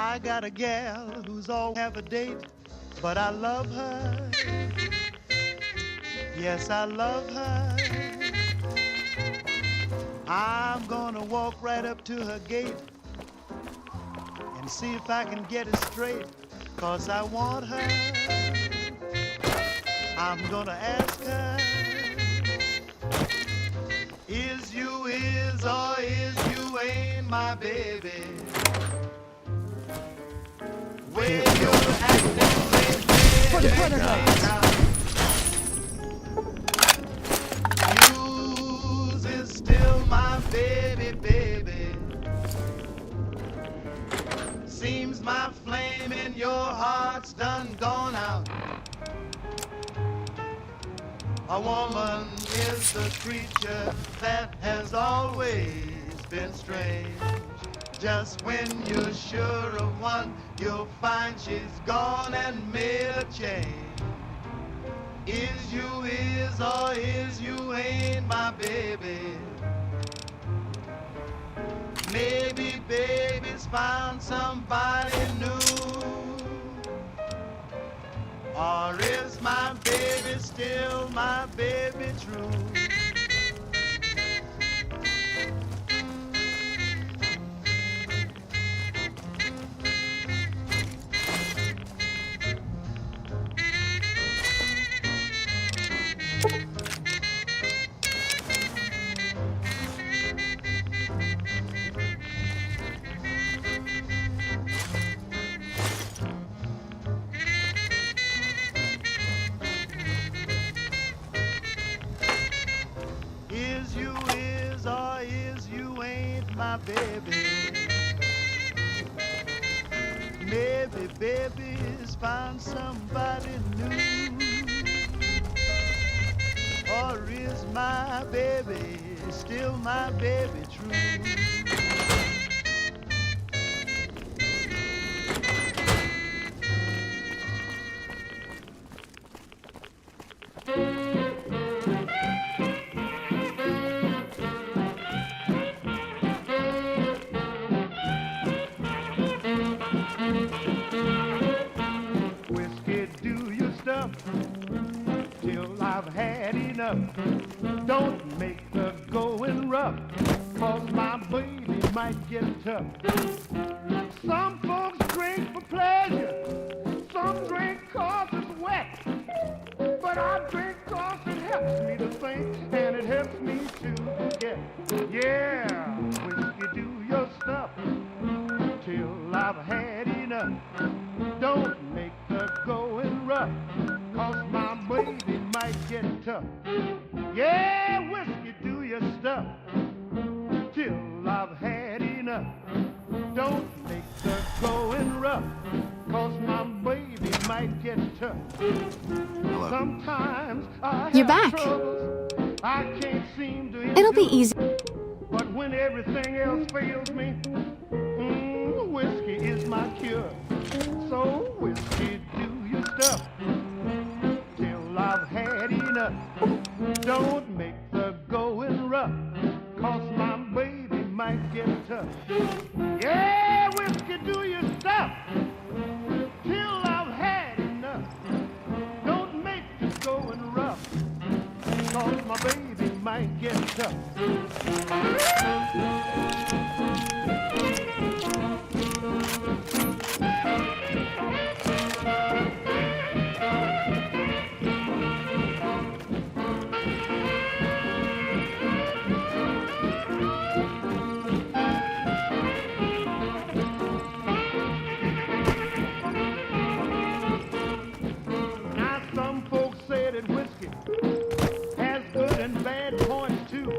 I got a gal who's all have a date, but I love her. Yes, I love her. I'm gonna walk right up to her gate and see if I can get it straight, 'cause I want her. I'm gonna ask her, is you is or is you ain't my baby? Where you acting You's is still my baby, baby. Seems my flame in your heart's done gone out. A woman is the creature that has always been strange. Just when you're sure of one, you'll find she's gone and made a change. Is you is or is you ain't my baby? Maybe baby's found somebody new. Or is my baby still my baby true? Is you is or is you ain't my baby? Maybe baby's found somebody new. Or is my baby still my baby true? Whiskey, do your stuff till I've had enough. Don't make the going rough, 'cause my baby might get tough. Some folks drink for pleasure, some drink 'cause it's wet. But I drink 'cause it helps me to think, and it helps me to forget. Yeah, whiskey, do your stuff till I've had enough. Don't make the going rough, 'cause my baby might get tough. Yeah, whiskey, do your stuff till I've had enough. Don't make the going rough, 'cause my baby might get tough. Hello. Sometimes I You're have back. troubles I can't seem to It'll be endure. easy. But when everything else fails me, whiskey is my cure. So whiskey, do your stuff till I've had enough. Don't make the going rough, 'cause my baby might get tough. Yeah, whiskey, do your stuff till I've had enough. Don't make the going rough, 'cause my baby might get tough. Now some folks say that whiskey has good and bad points too.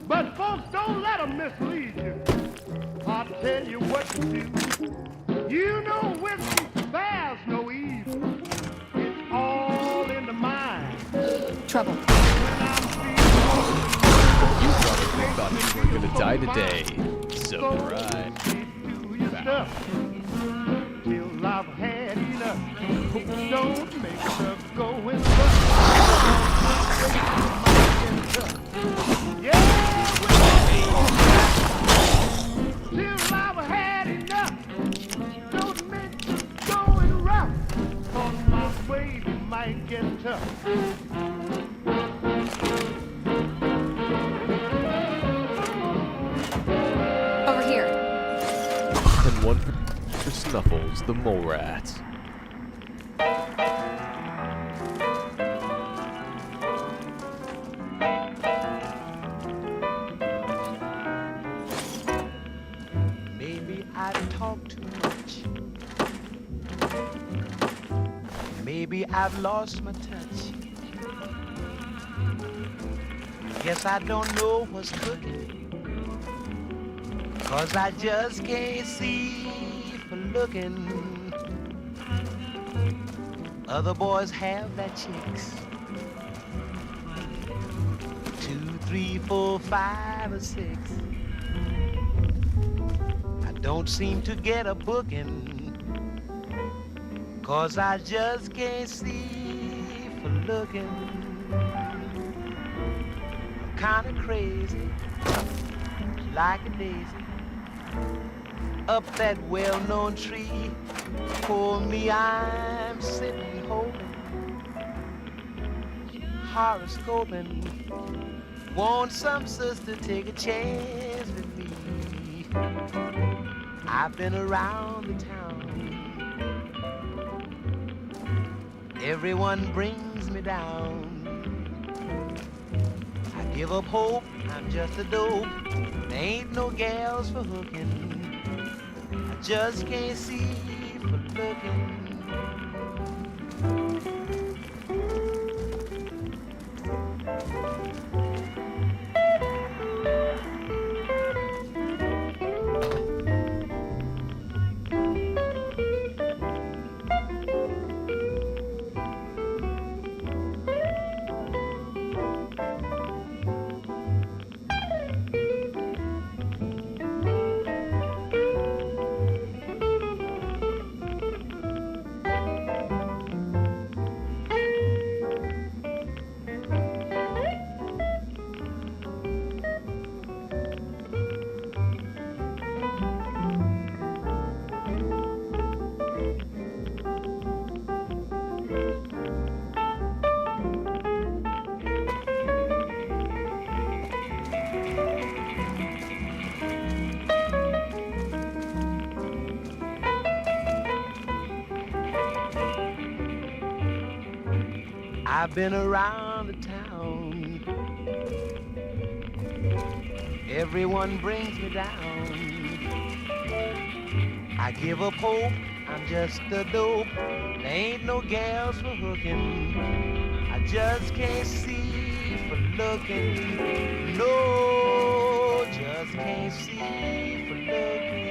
But folks, don't let them mislead you. I'll tell you what to do. You know whiskey bears no evil. It's all in the mind. Trouble. When I'm feeling You probably thought you were gonna die today. So right. do your stuff till I've had enough. Don't make the going rough. Yeah, till I've had enough. Snuffles the Mole Rat. Maybe I talk too much. Maybe I've lost my touch. Guess I don't know what's cooking, 'cause I just can't see for looking. Other boys have their chicks. 2, 3, 4, 5, or 6. I don't seem to get a booking, 'cause I just can't see for looking. I'm kinda crazy, like a daisy, up that well-known tree. For me, I'm sitting hoping, horoscoping. Want some sister take a chance with me. I've been around the town. Everyone brings me down. I give up hope, I'm just a dope. There ain't no gals for hooking. I just can't see for looking. I've been around the town. Everyone brings me down. I give up hope, I'm just a dope. There ain't no gals for hooking. I just can't see for looking. No, just can't see for looking.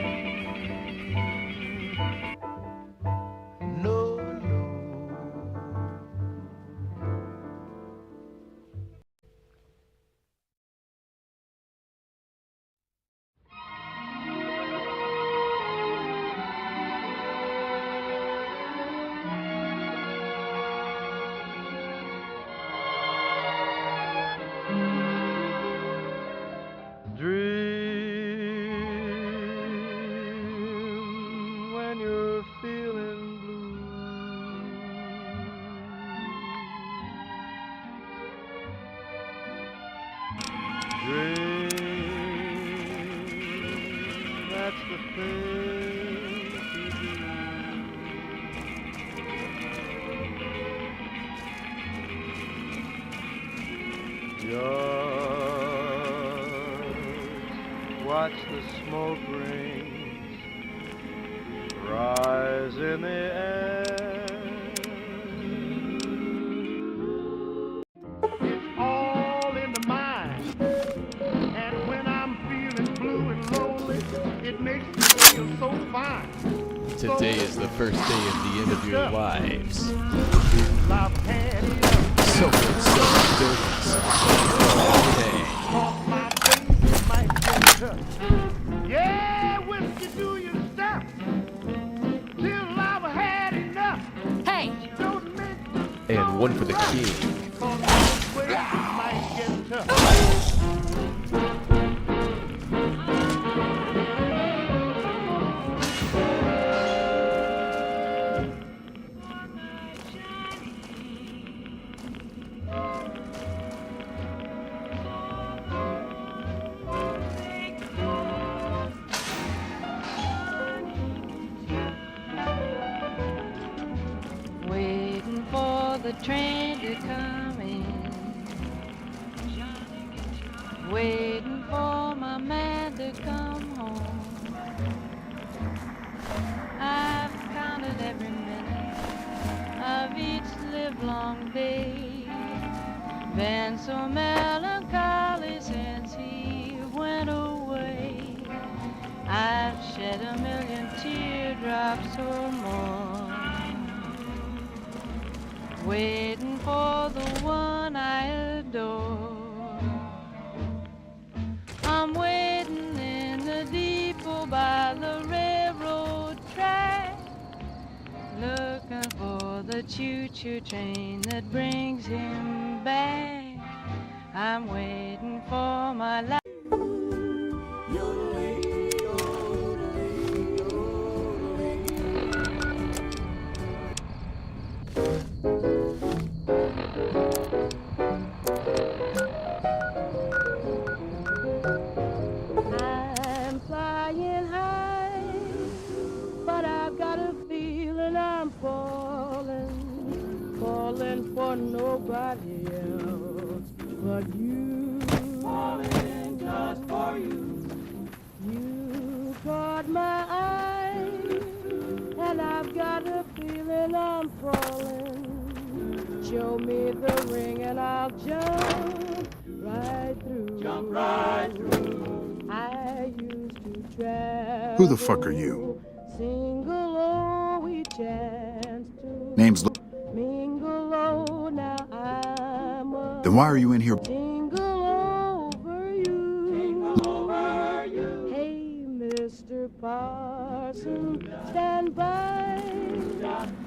No, no. Dream when you're feeling blue. Dream, that's the thing to do. Just watch the smoke rings rise in the air. It's all in the mind. And when I'm feeling blue and lonely, it makes me feel so fine. Today is the first day of the end of your lives. I've had enough. So good, so dirty, so okay. Cause my baby might get tough. Yeah, whiskey, do your stuff. Till I've had enough. Hey! Don't make the And one for the king. Cause my baby might get tough. the train to come in, waiting for my man to come home. I've counted every minute of each livelong day, been so melancholy since he went away. I've shed a million teardrops or more, waiting for the one I adore. I'm waiting in the depot by the railroad track, looking for the choo-choo train that brings him back. I'm waiting for my life. I'm flying high, but I've got a feeling I'm falling, falling for nobody else but you. Falling just for you. You caught my eye, and I've got a feeling I'm falling. Show me the ring and I'll jump right through. Jump right through. I used to travel. Who the fuck are you? Single, oh, we chance to Name's mingle, oh, now I'm a Then why are you in here? tingle over you. Tingle over you. Hey, Mr. Parson, stand by,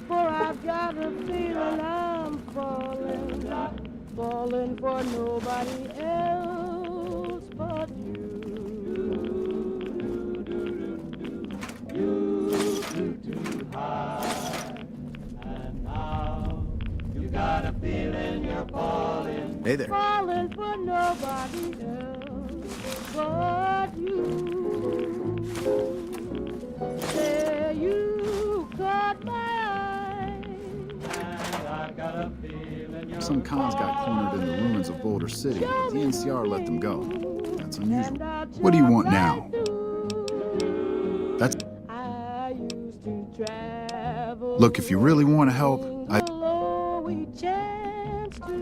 for I've got a feeling I'm falling, falling for nobody else but you. Too high, and now you got a feeling you're falling. Hey there. Falling for nobody else but you. There you caught my eye, and I've got a feeling you're Some cons got cornered in the ruins of Boulder City, but the NCR let them go. That's unusual. What do you want now? That's... Look, if you really want to help, we chance to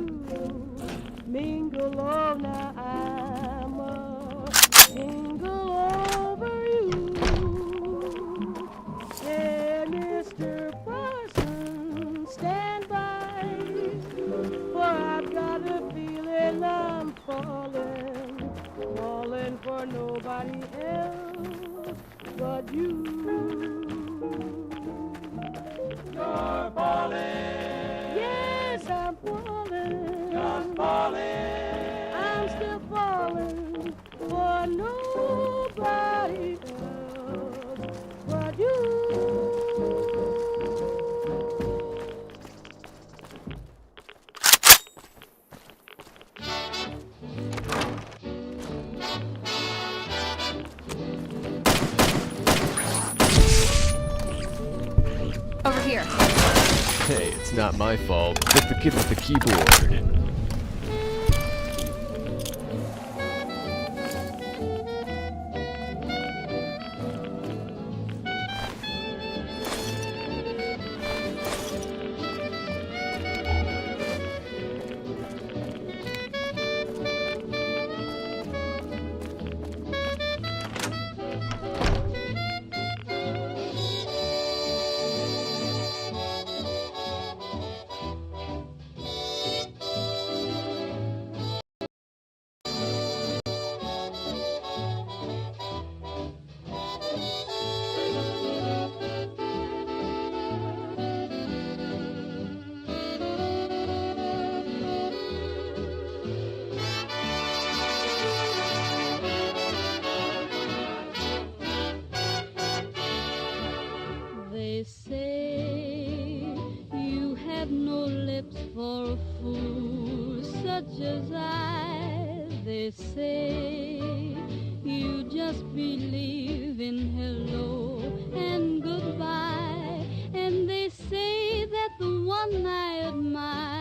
mingle, oh, now I'm a single over you. Hey, Mr. Parson, stand by, for I've got a feeling I'm falling, falling for nobody else but you. You're falling. Yes, I'm falling. Just falling. I'm still falling for nobody else but you. Over here. Hey, it's not my fault. It's the kid with the keyboard. They say you have no lips for a fool such as I. They say you just believe in hello and goodbye. And they say that the one I admire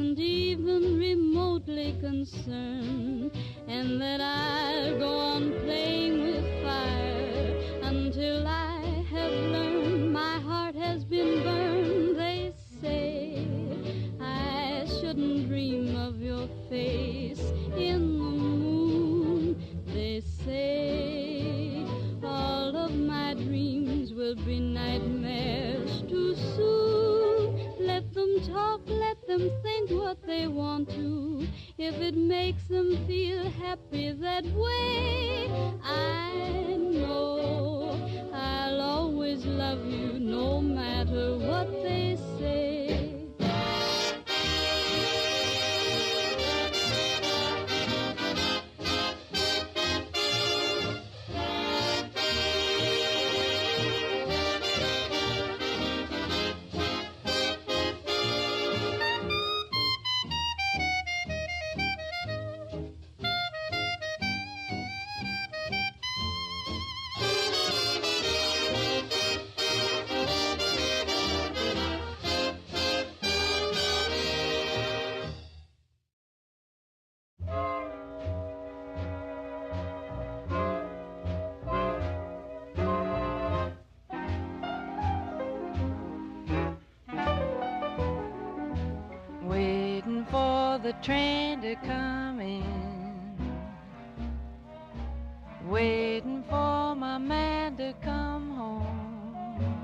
isn't even remotely concerned, and that I'll go on playing with fire until I have learned my heart has been burned. They say I shouldn't dream of your face in the moon. They say all of my dreams will be nightmares too soon. Let them talk, let them think what they want to. If it makes them feel happy that way, I know I'll always love you no matter what they say. Waiting for the train to come in, waiting for my man to come home.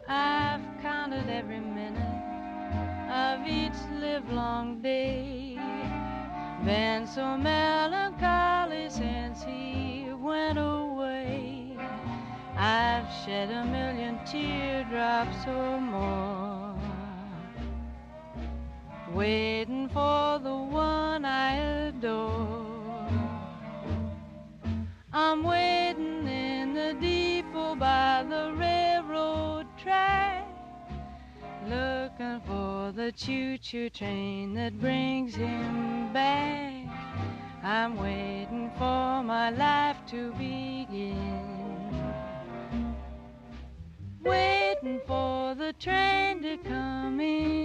I've counted every minute of each livelong day, been so melancholy since he went away. I've shed a million teardrops or more, waiting for the one I adore. I'm waiting in the depot by the railroad track, looking for the choo-choo train that brings him back. I'm waiting for my life to begin, waiting for the train to come in.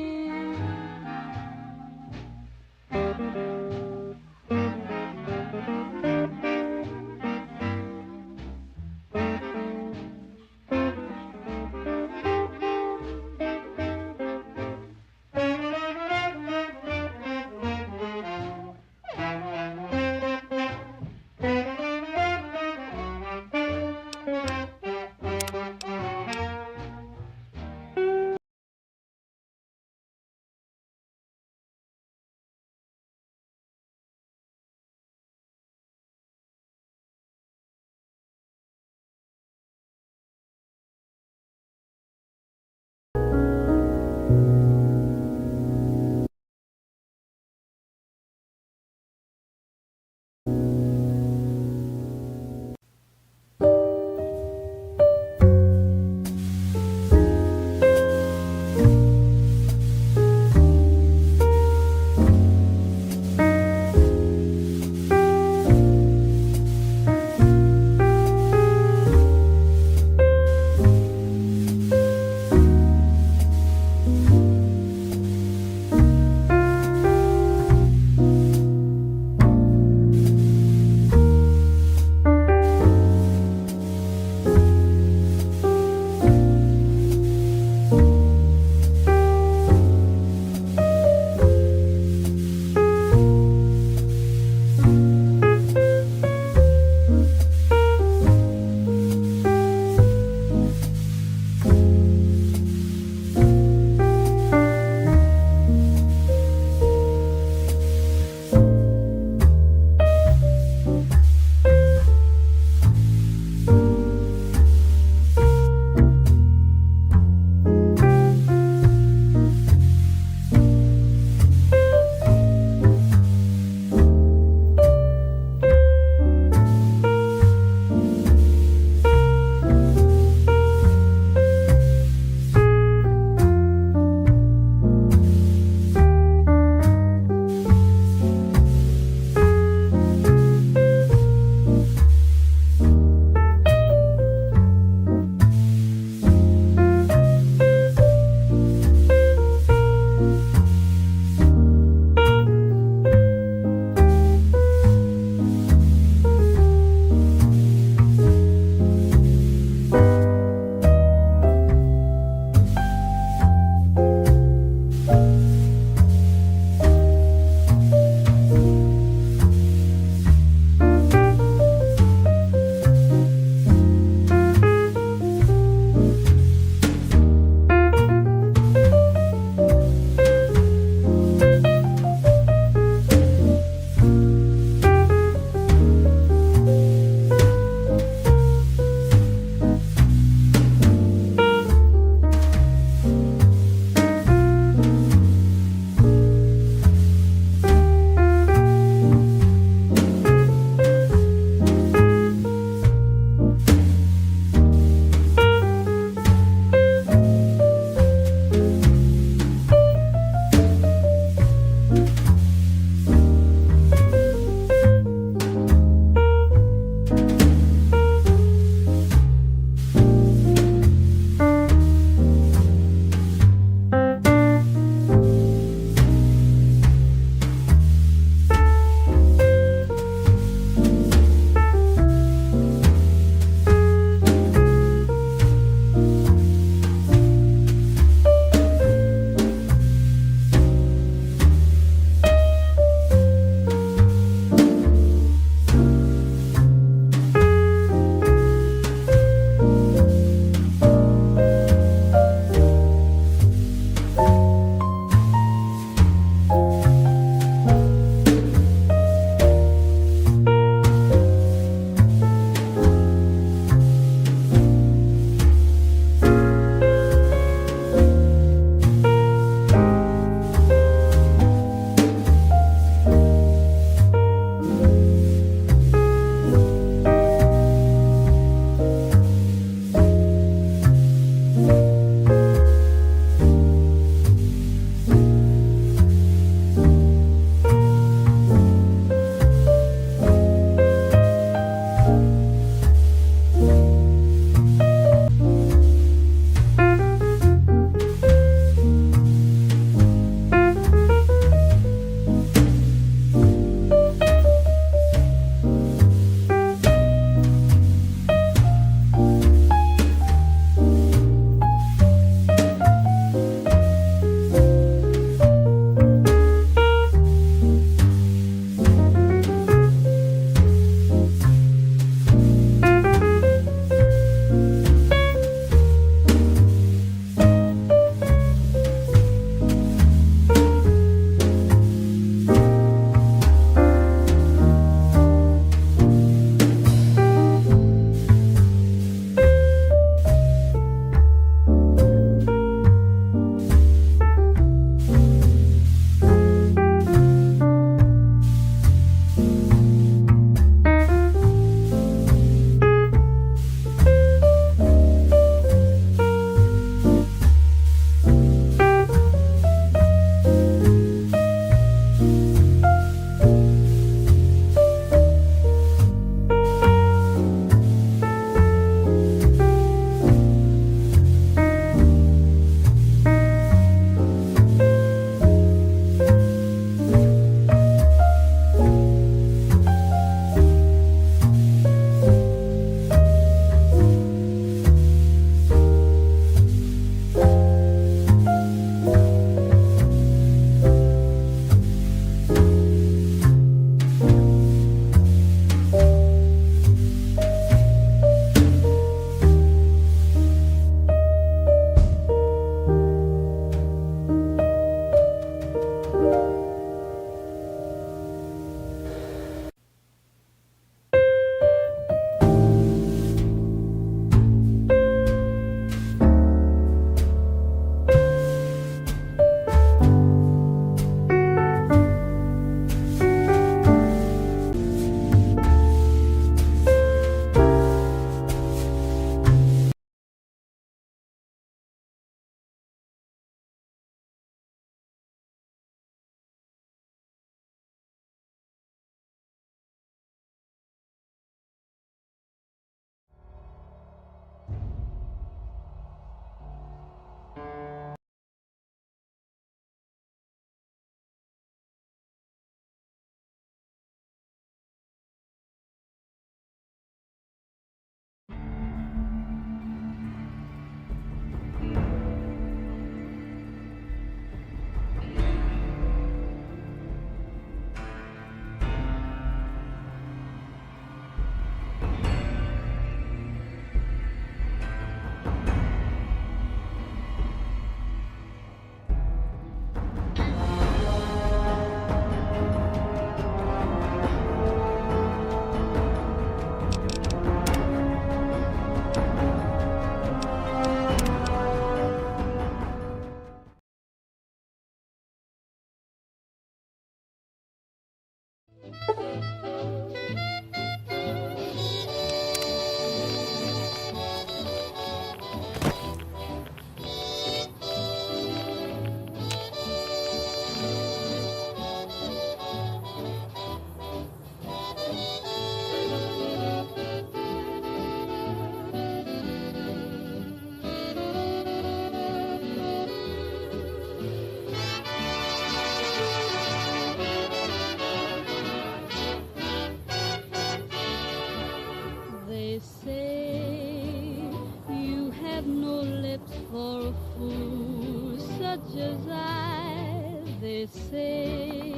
have no lips for a fool such as I. They say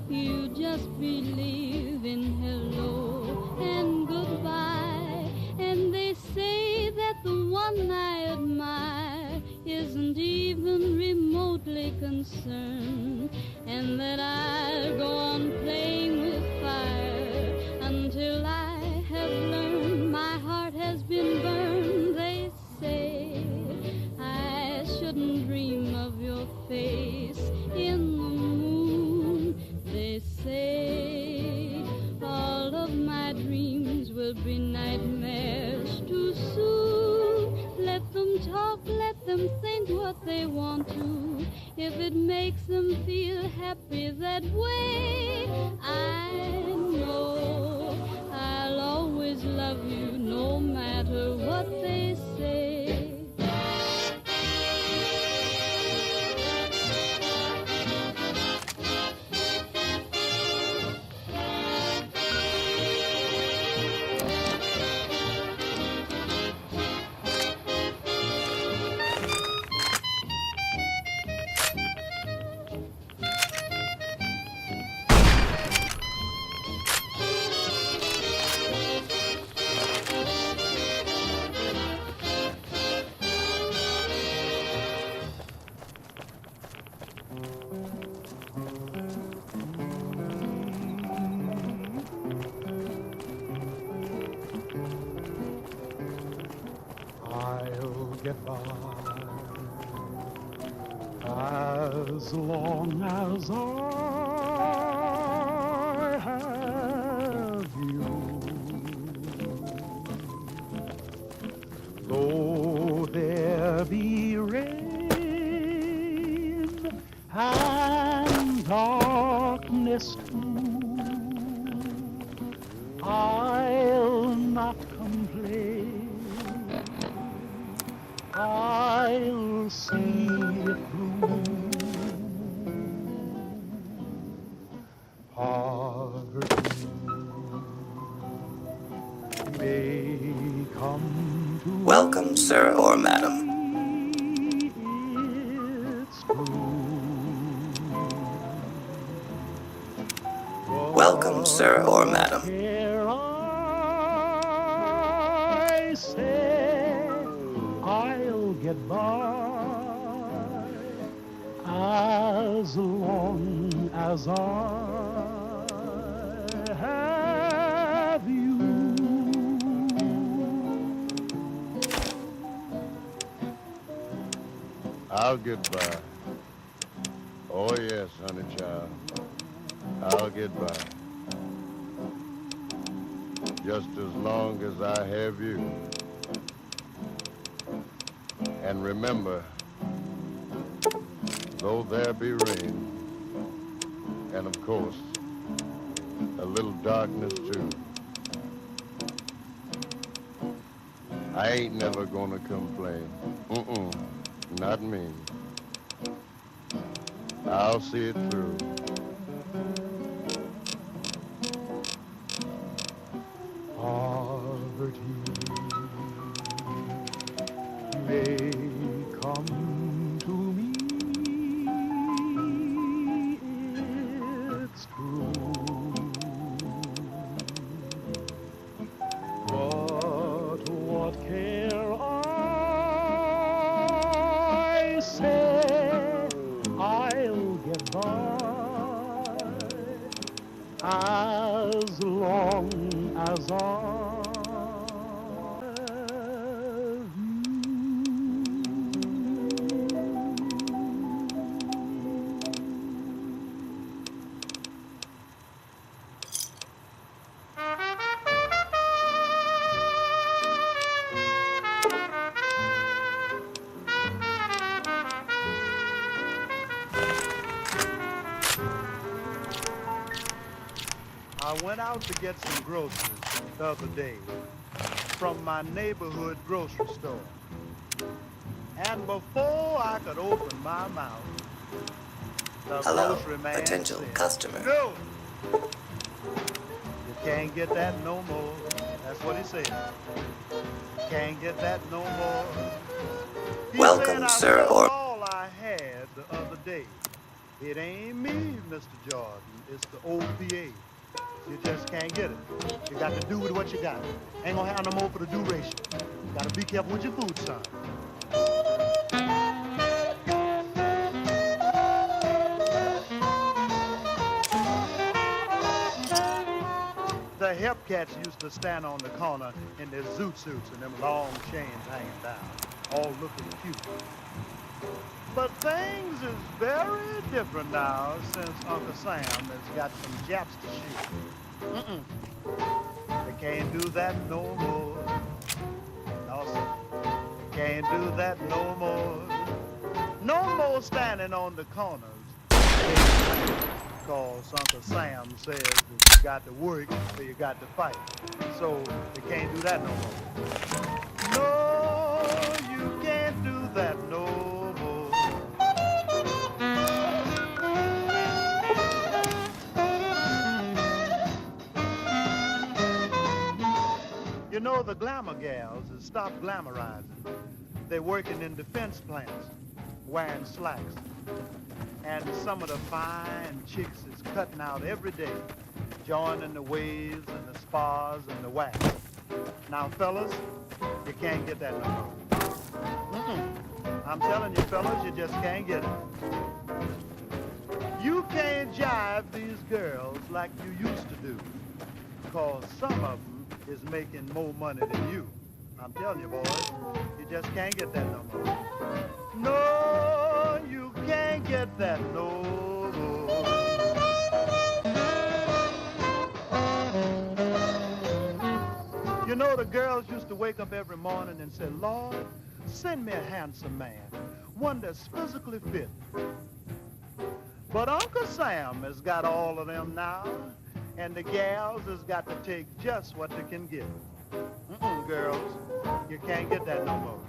you just believe in hello and goodbye, and they say that the one I admire isn't even remotely concerned, and that I'll go on playing with fire until I have learned my heart has been burned. They say I shouldn't dream of your face in the moon. They say all of my dreams will be nightmares too soon. Let them talk, let them think what they want to. If it makes them feel happy that way, I know I'll always love you no matter what they say. I'll get by as long as I have you. Though there be rain and darkness too, I'll not complain. I'll see it through. Poverty may come to Welcome, sir or madam. it's true. Welcome, sir or madam. Here I say I'll get by as long as I have you. I'll get by. Oh yes, honey child. I'll get by. Just as long as I have you. And remember, though there be rain, and of course, a little darkness too, I ain't never gonna complain. Not me. I'll see it through. Poverty may come to me, it's true. But what care I say I'll get by as long as I have I went out to get some groceries the other day from my neighborhood grocery store. And before I could open my mouth, the Hello, grocery man potential said, customer. "No, you can't get that no more." That's what he said. can't get that no more. He Welcome, said, I sir, sold or all I had the other day. It ain't me, Mr. Jordan. It's the OPA. You just can't get it. You got to do with what you got. Ain't gonna have no more for the duration. Gotta be careful with your food, son. The help cats used to stand on the corner in their zoot suits and them long chains hanging down, all looking cute. But things is very different now since Uncle Sam has got some Japs to shoot. They can't do that no more. No, sir. They can't do that no more. No more standing on the corners. Because Uncle Sam says that you got to work or you got to fight. So they can't do that no more. No, you can't do that no more. You know, the glamour gals has stopped glamorizing. They're working in defense plants, wearing slacks. And some of the fine chicks is cutting out every day, joining the waves and the spas and the wax. Now, fellas, you can't get that no more. I'm telling you, fellas, you just can't get it. You can't jive these girls like you used to do, because some of them is making more money than you. I'm telling you, boys, you just can't get that no more. No, you can't get that no more. You know, the girls used to wake up every morning and say, Lord, send me a handsome man, one that's physically fit. But Uncle Sam has got all of them now, and the gals has got to take just what they can get. Girls, you can't get that no more.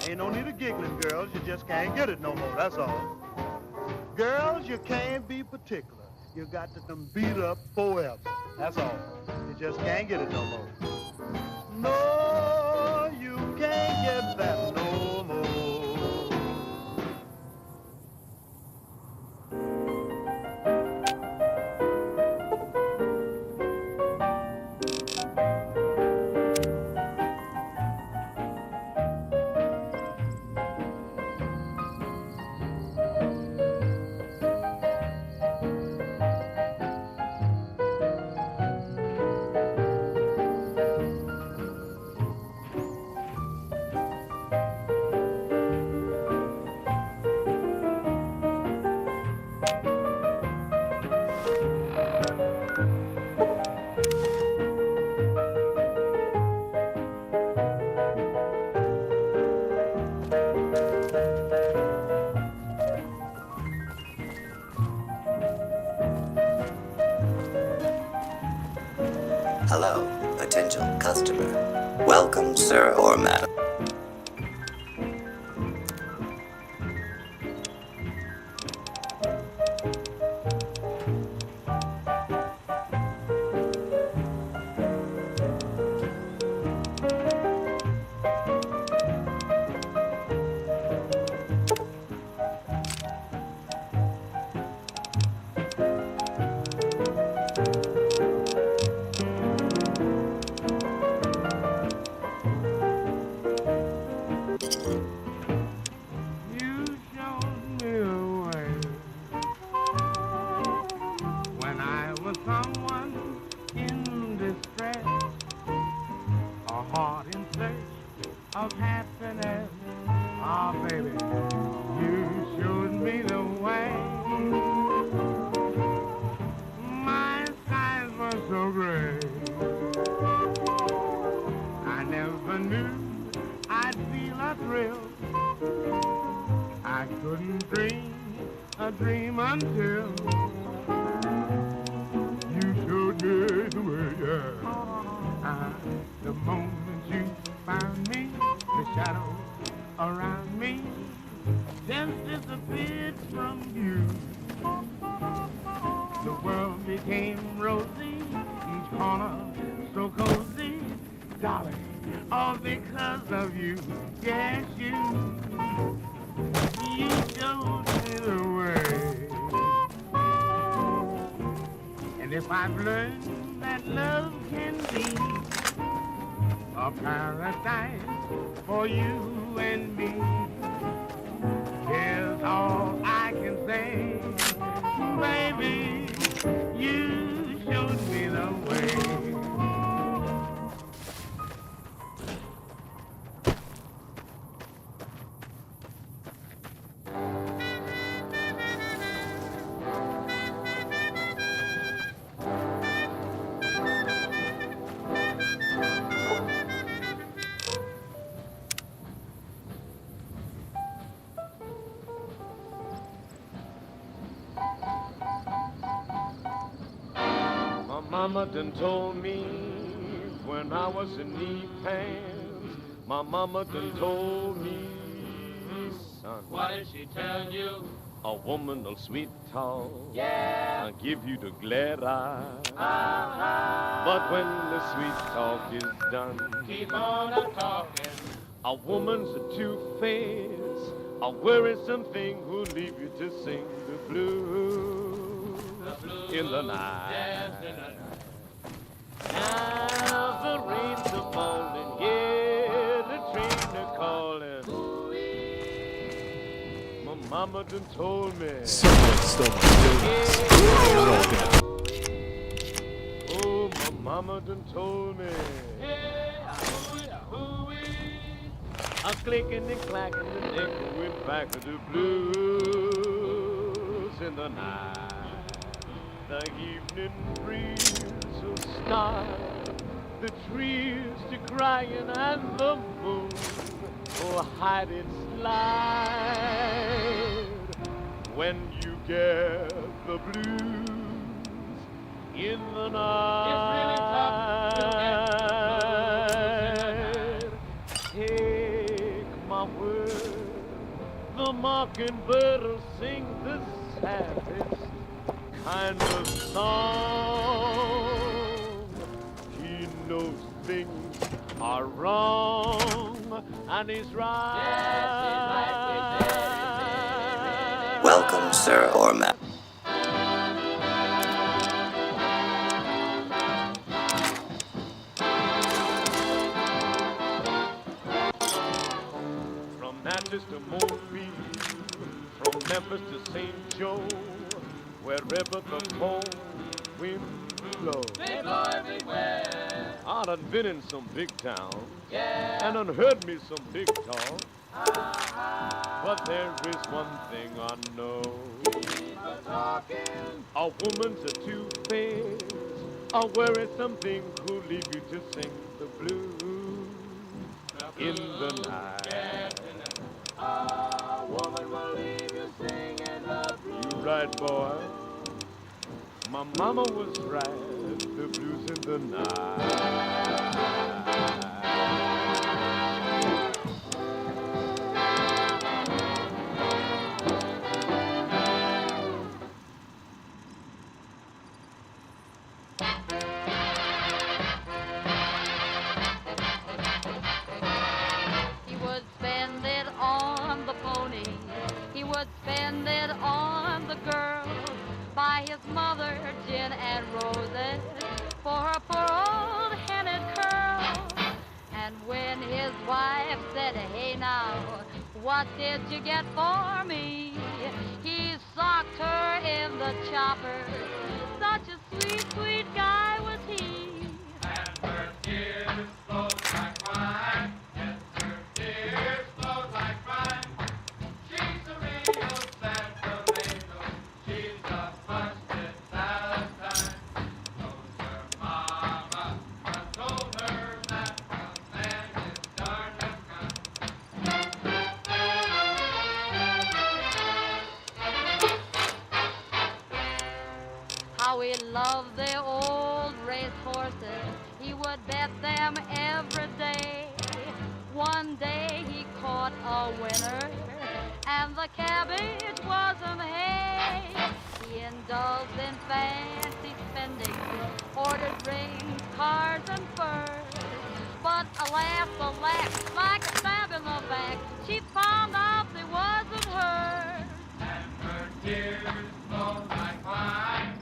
Ain't no need of giggling, girls. You just can't get it no more, that's all. Girls, you can't be particular. You got to them beat up forever. That's all. You just can't get it no more. No, you can't get that no more. hello, potential customer. Welcome, sir or madam. Of happiness, oh baby, you showed me the way. My skies were so gray, I never knew I'd feel a thrill. I couldn't dream a dream until you showed me the way. Yeah. The moment you found me, the shadows around me just disappeared from view. The world became rosy, each corner so cozy. Darling, because of you. Yes, you showed me the way. And if I've learned that love can be a paradise for you and me, here's all I can say. Baby, you showed me the way. Mama done told me when I was in knee pants. My mama done told me, son. What did she tell you? A woman will sweet talk. Yeah. I'll give you the glad eye. Uh-huh. But when the sweet talk is done, Keep on a-talking. a woman's a two-face, a worrisome thing who'll leave you to sing the blues, in the night. Yes, in the night. Now the rains are falling, yeah, the train are calling. My mama done told me. Someone stole my donuts. They're all dead. Oh, my mama done told me. I'm clicking and clacking the neck with back of the blues in the night. The evening breeze will start, the trees to crying and the moon will hide its light. When you get the blues in the night, take my word, the mockingbird will sing the saddest kind of song. He knows things are wrong and he's right. Yes, he's right. Welcome, sir or madam. From Natchez to Mobile, from Memphis to St. Joe, wherever the cold wind blows. They blow everywhere. I done been in some big towns, Yeah. and done heard me some big talk. But there is one thing I know. Keep a-talking. A woman's a two-faced, a worrisome thing who leave you to sing the blues in the night. A woman will leave you singing the blues. You right, boy. My mama was right, the blues in the night. He would spend it on the pony. He would spend it on the girl. Buy his mother gin and roses for her poor old headed curl. And when his wife said, hey now, what did you get for me? He socked her in the chopper. Such a sweet, sweet guy was he. And her tears flowed like wine. Yes, her tears flowed like wine. She's a real sentimental. She's a busted Valentine. Knows her mama done told her that the man is darn near gone. How he loved the old race horses. He would bet them every day. One day he caught a winner, and the cabbage wasn't hay. He indulged in fancy spending, ordered rings, cars, and furs. But but alas, like a stab in the back, she found out they wasn't hers. And her tears flowed like wine.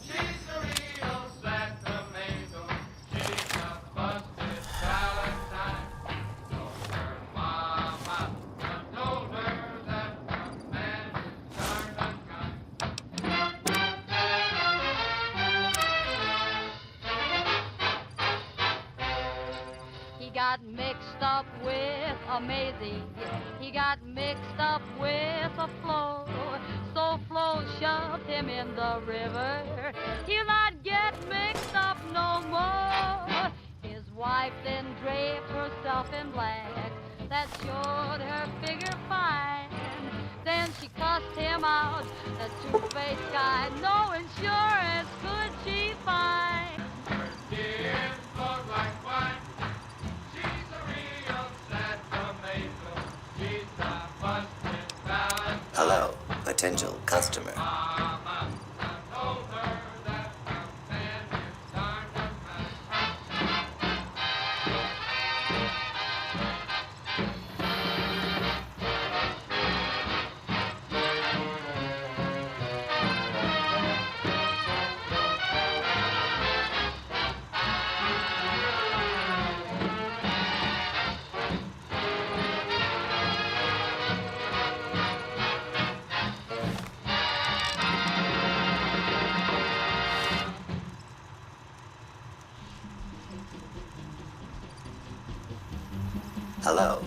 She's a real sentimental. She's a busted Valentine. Told her mama, I told her that the man is darn unkind. He got mixed up with a Maisie. He got mixed up with a Flo. So Flo shoved him in the river. He'll not get mixed up no more. His wife then draped herself in black. That showed her figure fine. Then she cussed him out, the two-faced guy. No insurance could she find. Her tears flowed like wine. Hello, potential customer. Hello,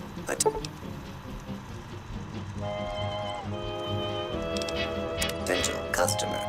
potential customer.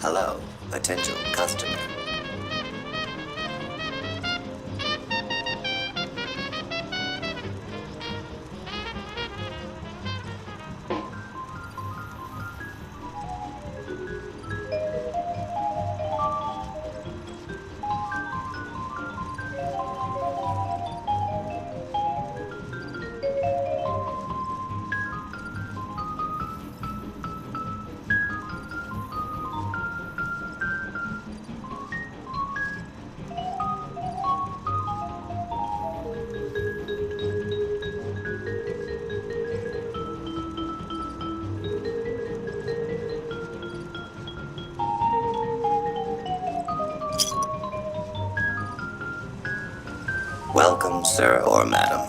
Hello, potential customer. Welcome, sir or madam.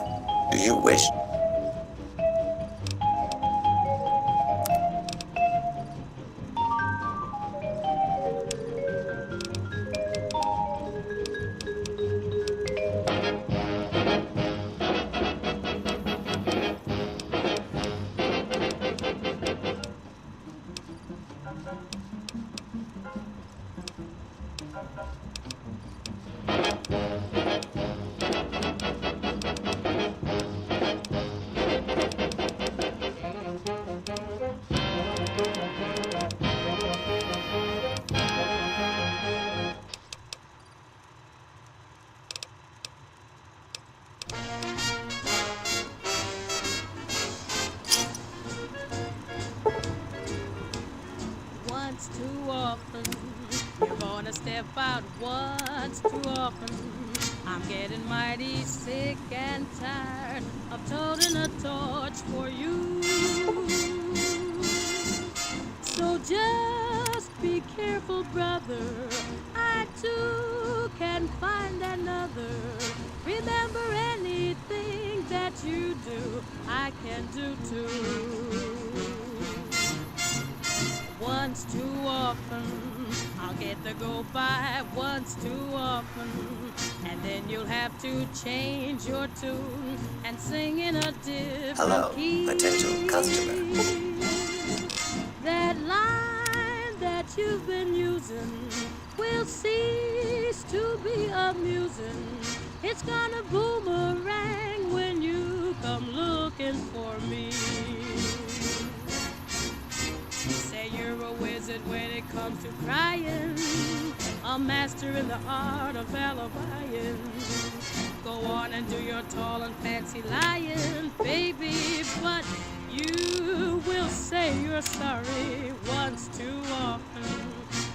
Do you wish? once too often. You're gonna step out once too often. I'm getting mighty sick and tired of toting a torch for you. So just be careful, brother. I too can find another. Remember, anything that you do, I can do too. Once too often, I'll get to go by once too often. And then you'll have to change your tune and sing in a different Hello, key. potential customer. That line that you've been using will cease to be amusing. It's gonna boomerang when you come looking for me. Say you're a wizard when it comes to crying, a master in the art of alibying. Go on and do your tall and fancy lying, baby, but you will say you're sorry once too often.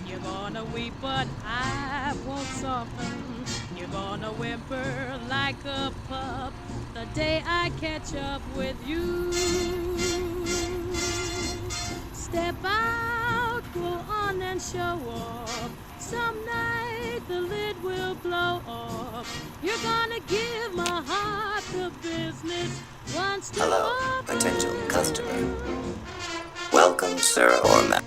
You're gonna weep, but I won't soften. You're gonna whimper like a pup the day I catch up with you. Step out, go on and show off. Some night the lid will blow off. You're gonna give my heart the business once too Hello, often. potential customer. Welcome, sir or ma'am.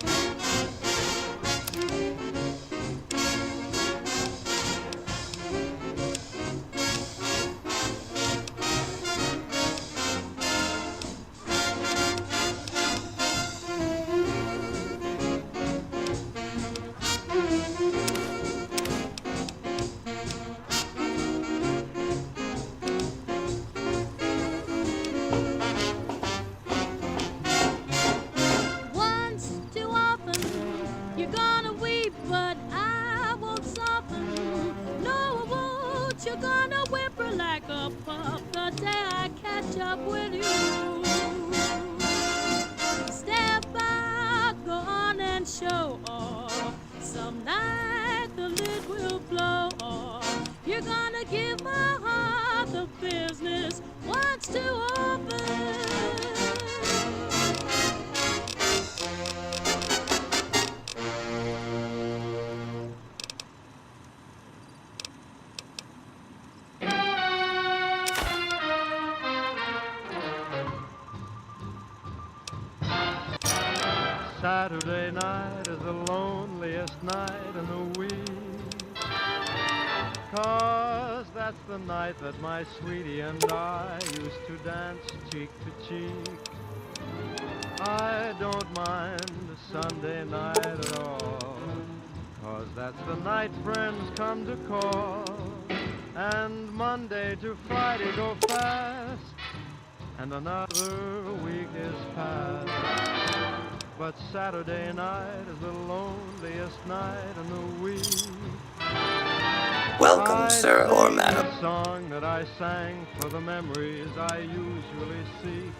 Once too often, you're gonna weep, but I won't soften. No, I won't. You're gonna whimper like a pup the day I catch up with you. Step out, go on and show off. Some night the lid will blow off. You're gonna give my heart the business once too often. Saturday night is the loneliest night in the week, 'cause that's the night that my sweetie and I used to dance cheek to cheek. I don't mind Sunday night at all, 'cause that's the night friends come to call, and Monday to Friday go fast, and another week is past. But Saturday night is the loneliest night in the week. Welcome, sir or madam. A song that I sang for the memories I usually seek,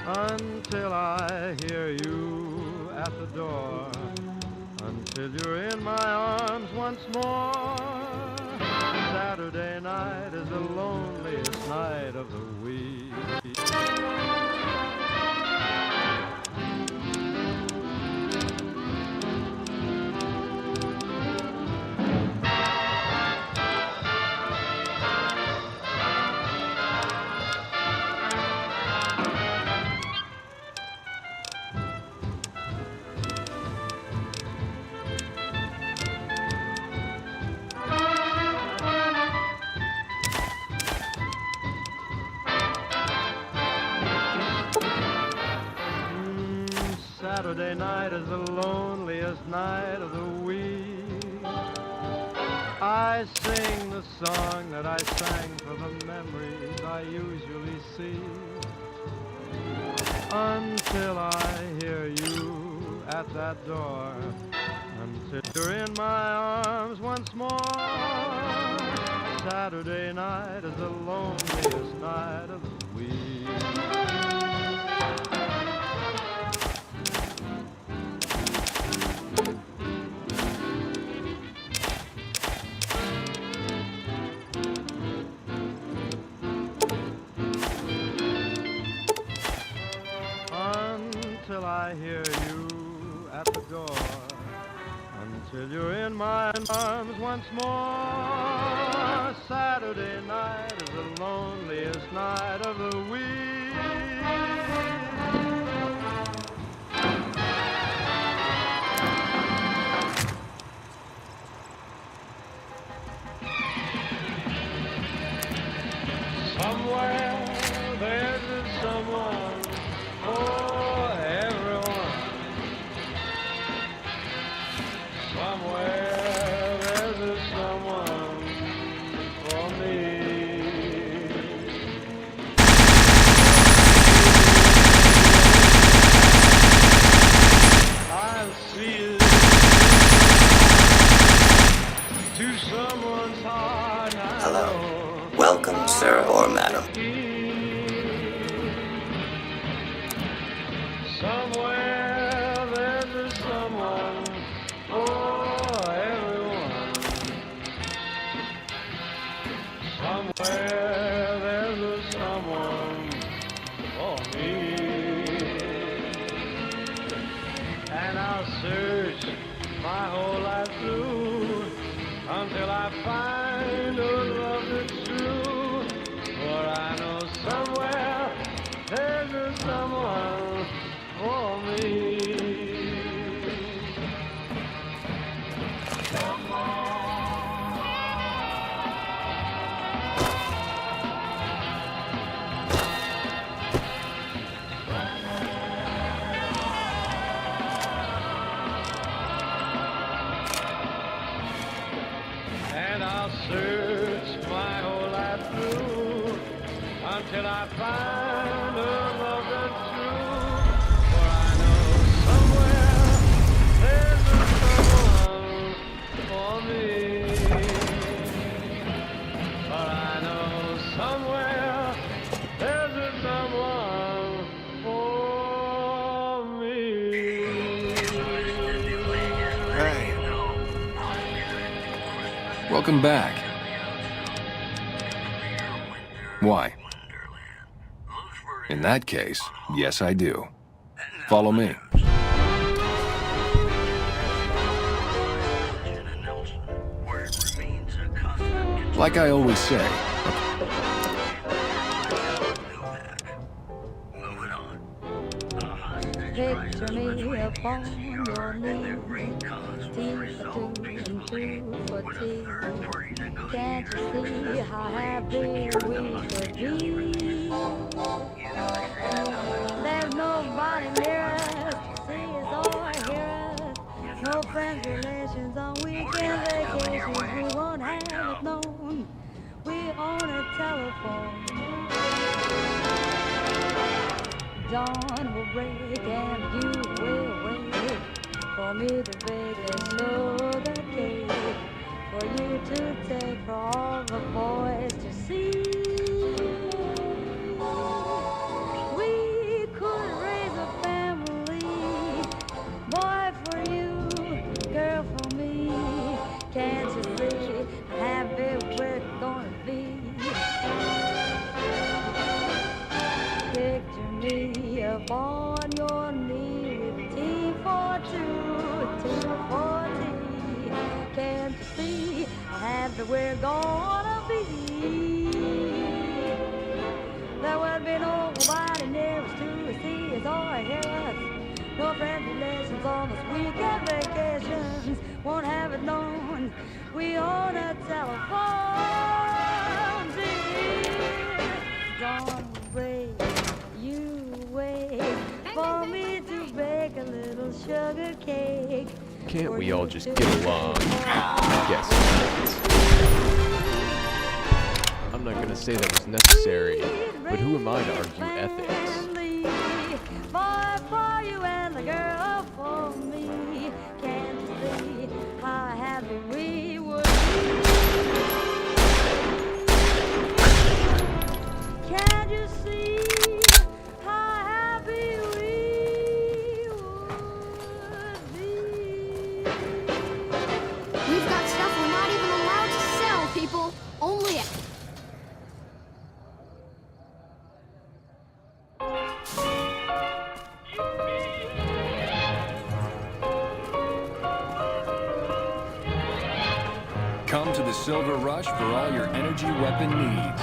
until I hear you at the door, until you're in my arms once more. Saturday night is the loneliest night of the week. Saturday night is the loneliest night of the week. I sing the song that I sang for the memories I usually see, until I hear you at that door, until you're in my arms once more. Saturday night is the loneliest night of the week. at the door until you're in my arms once more. Saturday night is the loneliest night of the week. Somewhere there's someone for everyone. Somewhere there's someone for me. I'll see it to someone's heart. Hello. Welcome, sir or madam. Somewhere there's someone for everyone. Somewhere there's someone for me. And I'll search my whole life through until I find a love that's true. For I know somewhere there's someone for me. And I'll search my whole life through until I find a love that's true. For I know somewhere there's someone for me. For I know somewhere there's someone for me. Hey. Welcome back. Why? In that case, yes I do. Follow me. Like I always say, Picture me upon your knee, tea for two and two for tea. Can't you see how happy we could be? There's nobody near us to see us or hear us. No friends, relations on weekend vacations. We won't have it known. We own a telephone. Dawn will break and you will wait for me to bake a sugar cake for you to take for all the boys to see. We could raise a family, boy for you, girl for me. Can't you see how happy we're gonna be? Picture me upon your knee with tea for two for tea. Can't you see how happy we're gonna be? There will be nobody near us to see us or hear us. No friends, relations on those weekend vacations. Won't have it known. We own a telephone, dear. Dawn will break. You wait for me to bake a little sugar cake. Can't we all just get along? Guess I'm not gonna say that was necessary, but who am I to argue ethics? Boy for you and the girl for me. Can't you see how happy we would be? Can't you see how happy we would be? We've got stuff we're not even allowed to sell, people. Only Come to the Silver Rush for all your energy weapon needs.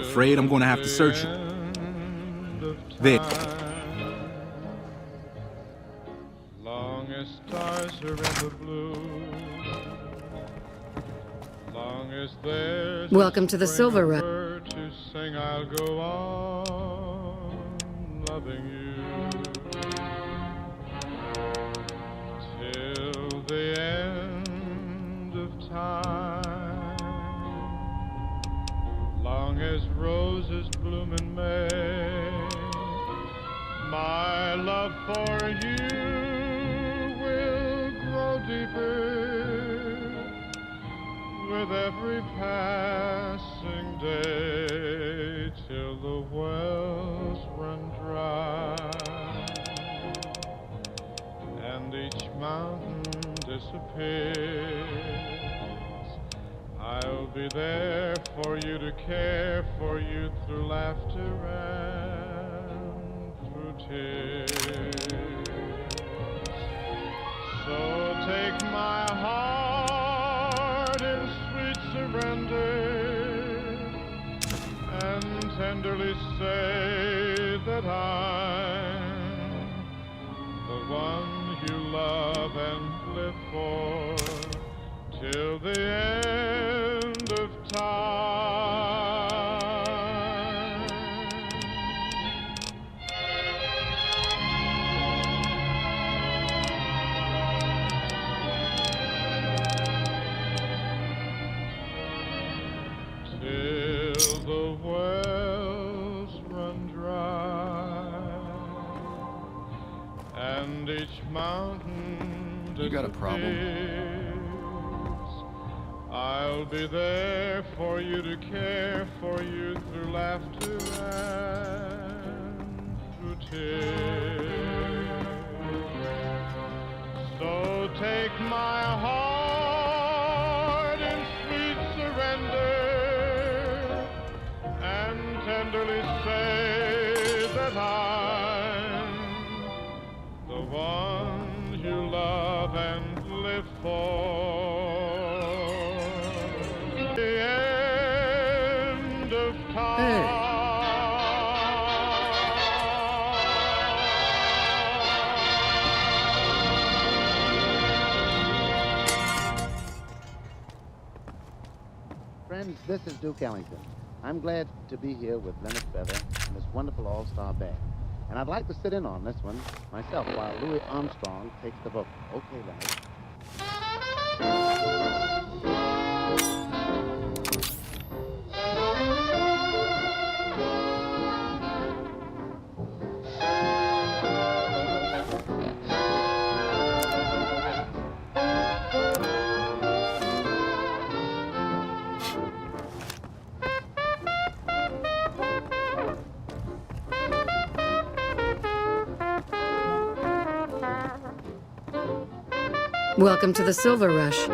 Afraid I'm going to have to search you. There. Long as stars are in the blue, long as there's Welcome to the Silver Rush. to sing, I'll go on loving you till the end of time. Long as roses bloom in May, my love for you will grow deeper with every passing day till the wells run dry and each mountain disappears. I'll be there for you to care for you through laughter and through tears. So take my heart in sweet surrender and tenderly say that I'm the one you love and live for till the end of time. Till the wells run dry and each mountain You got a problem? I'll be there for you to care for you through laughter and through tears. So take my heart in sweet surrender and tenderly say that I'm the one you love and live for. Friends, this is Duke Ellington. I'm glad to be here with Leonard Feather and this wonderful all-star band. And I'd like to sit in on this one myself while Louis Armstrong takes the vocal. Okay, Leonard. Welcome to the Silver Rush.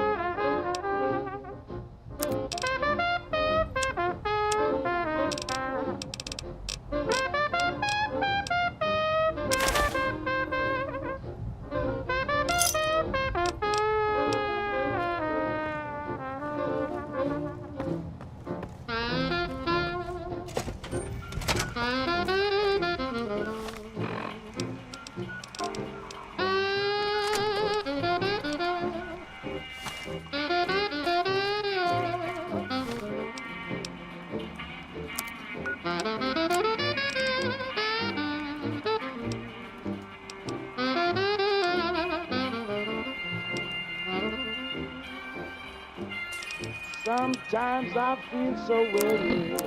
Sometimes I feel so weary,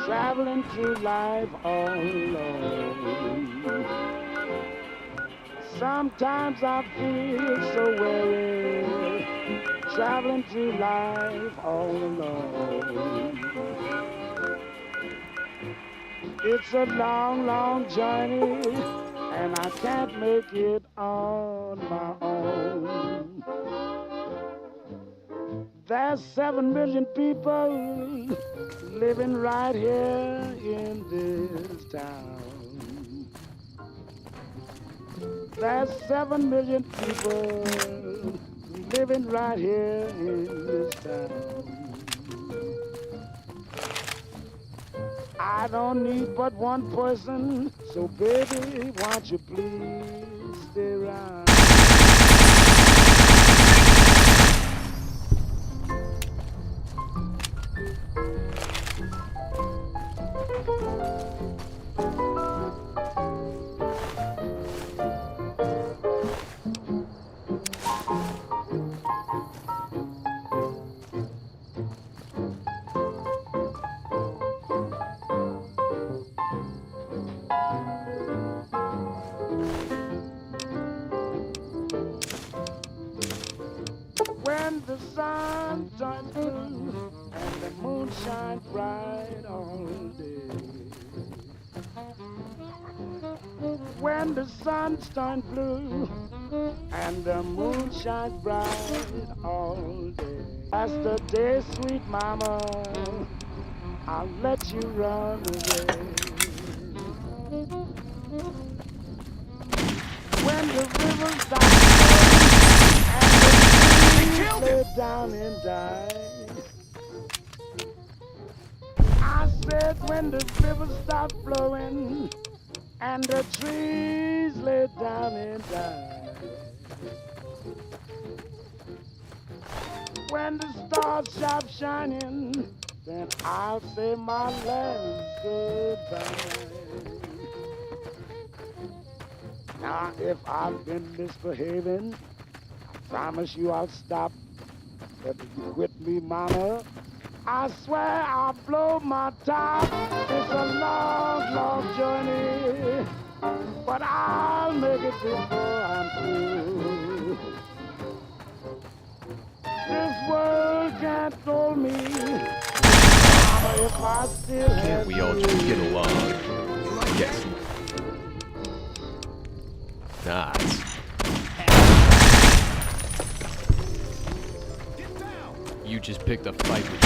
traveling through life all alone. Sometimes I feel so weary, traveling through life all alone. It's a long, long journey, and I can't make it on my own. There's 7 million people living right here in this town. There's 7 million people living right here in this town. I don't need but one person, so baby, won't you please stay around? When the sun shines blue and the moon shines bright all day. When the sun shines blue and the moon shines bright all day. That's the day, sweet mama, I'll let you run away. When the river stops flowing and the trees lay down and die. I said when the river stops flowing and the trees lay down and die. When the stars stop shining, then I'll say my last goodbye. Now, if I've been misbehaving, I promise you I'll stop. If you quit me, mama, I swear I'll blow my top. It's a long, long journey, but I'll make it before I'm through. This world can't hold me, mama, if I still Can't have we all you. just get along? Yes. Not. You just picked a fight with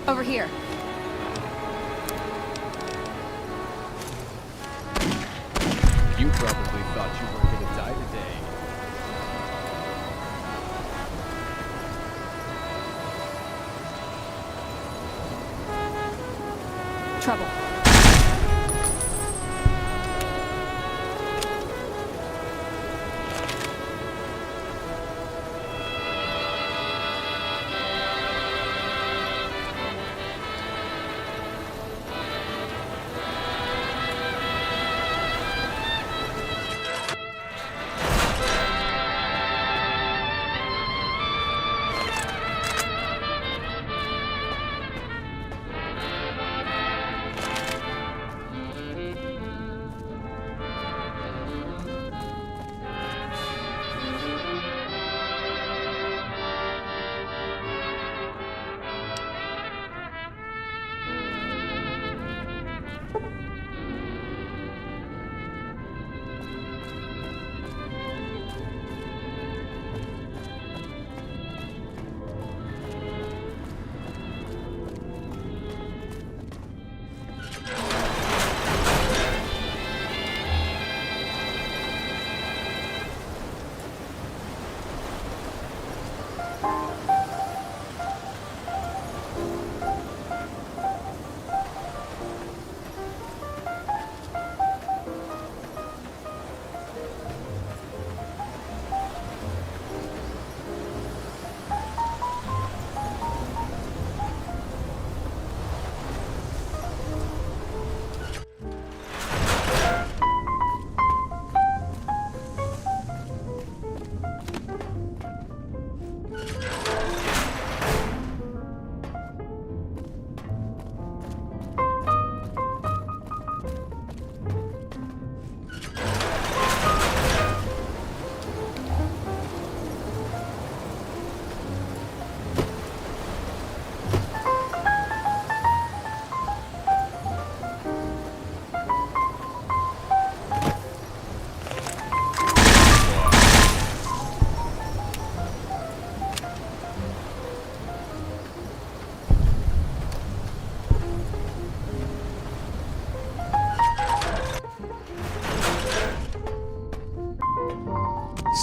Over here. You probably thought you were gonna die today. Trouble.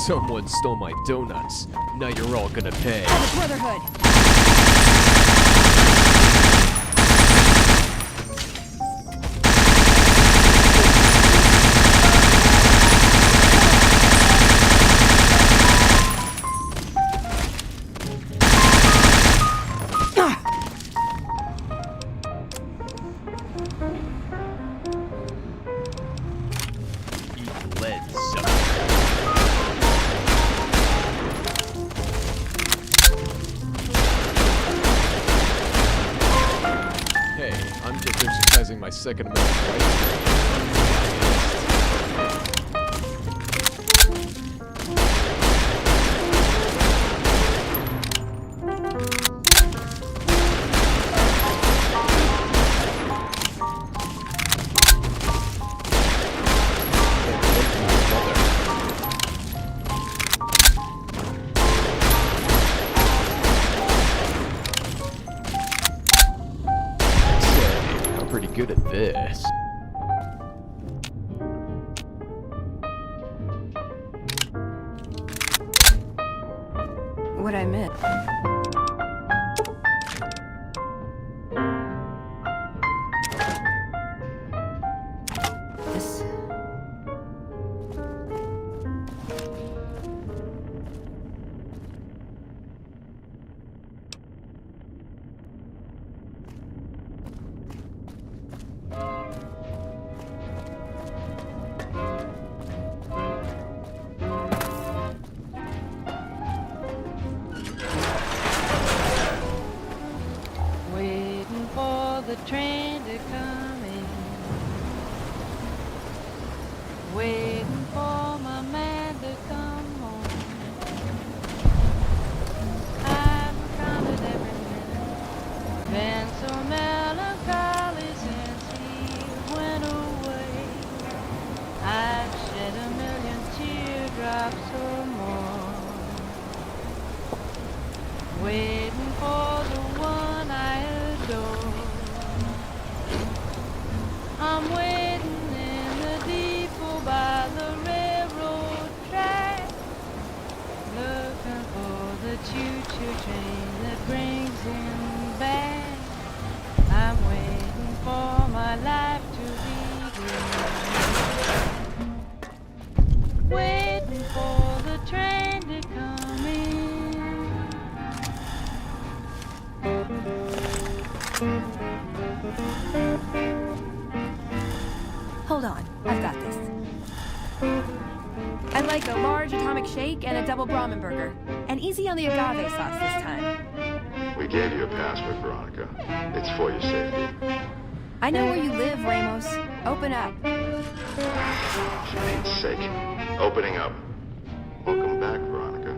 Someone stole my donuts. Now you're all gonna pay. Oh, the Brotherhood! Eat lead, sucker. Hey, I'm just exercising my Second Amendment rights. I'm pretty good at this. What I meant. This. Waiting for the train to come in. Waiting for my man to come home. I've counted every minute. Been so melancholy since he went away. I've shed a million teardrops or more. Waiting for the one I adore. I'm waiting in the depot by the railroad track, looking for the choo-choo train that brings him back. I'm waiting for my life to begin. Waiting for the train to come in. Hold on, I've got this. I'd like a large atomic shake and a double Brahmin burger. And easy on the agave sauce this time. We gave you a password, Veronica. It's for your safety. I know where you live, Ramos. Open up. For Pete's sake. Opening up. Welcome back, Veronica.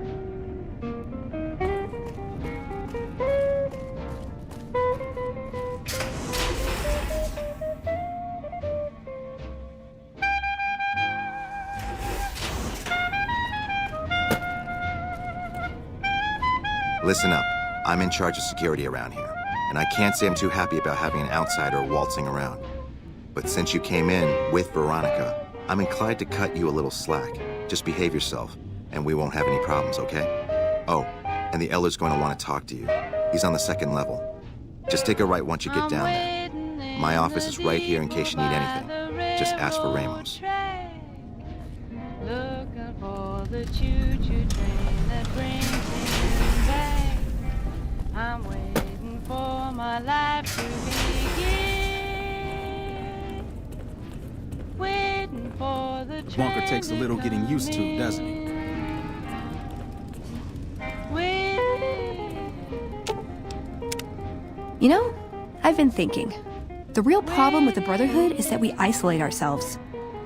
Listen up. I'm in charge of security around here, and I can't say I'm too happy about having an outsider waltzing around. But since you came in with Veronica, I'm inclined to cut you a little slack. Just behave yourself, and we won't have any problems, okay? Oh, and the Elder's going to want to talk to you. He's on the 2nd level. Just take a right once you get down there. My office is right here in case you need anything. Just ask for Ramos. Looking for the choo-choo train that brings him back. I'm waiting for my life to begin. Waiting for the train. Bunker takes a little getting used to, doesn't he? You know, I've been thinking. The real problem with the Brotherhood is that we isolate ourselves.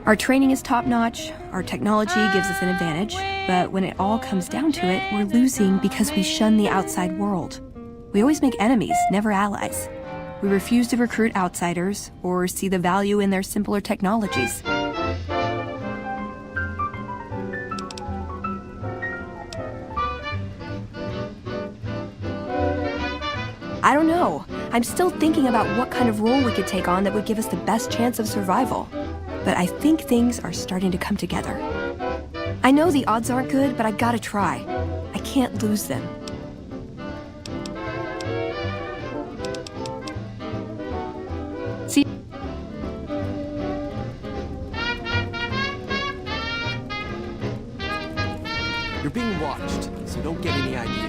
Our training is top-notch, our technology gives us an advantage, but when it all comes down to it, we're losing because we shun the outside world. We always make enemies, never allies. We refuse to recruit outsiders or see the value in their simpler technologies. I don't know. I'm still thinking about what kind of role we could take on that would give us the best chance of survival. But I think things are starting to come together. I know the odds aren't good, but I gotta try. I can't lose them. See? You're being watched, so don't get any ideas.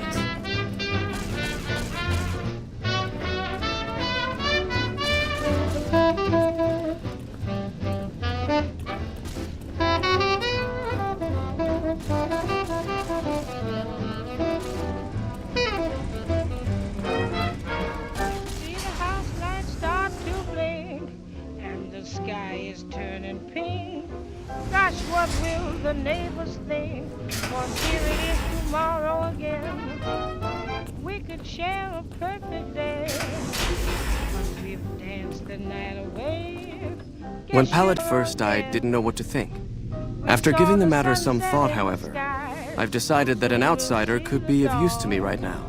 What will the neighbors think? For here it is tomorrow again. We could share a perfect day, but we've danced the night away. When Pallet first died, didn't know what to think. After giving the matter some thought, however, I've decided that an outsider could be of use to me right now.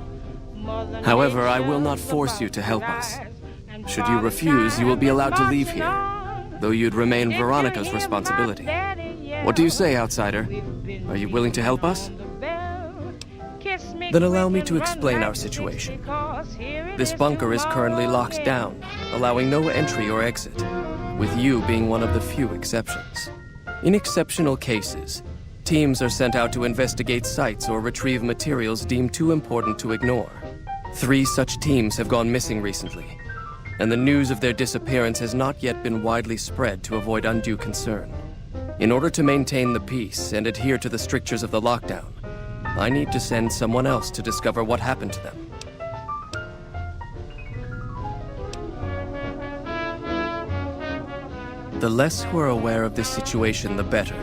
However, I will not force you to help us. Should you refuse, you will be allowed to leave here, though you'd remain Veronica's responsibility. What do you say, outsider? Are you willing to help us? Then allow me to explain our situation. This bunker is currently locked down, allowing no entry or exit, with you being one of the few exceptions. In exceptional cases, teams are sent out to investigate sites or retrieve materials deemed too important to ignore. 3 such teams have gone missing recently, and the news of their disappearance has not yet been widely spread to avoid undue concern. In order to maintain the peace and adhere to the strictures of the lockdown, I need to send someone else to discover what happened to them. The less who are aware of this situation, the better.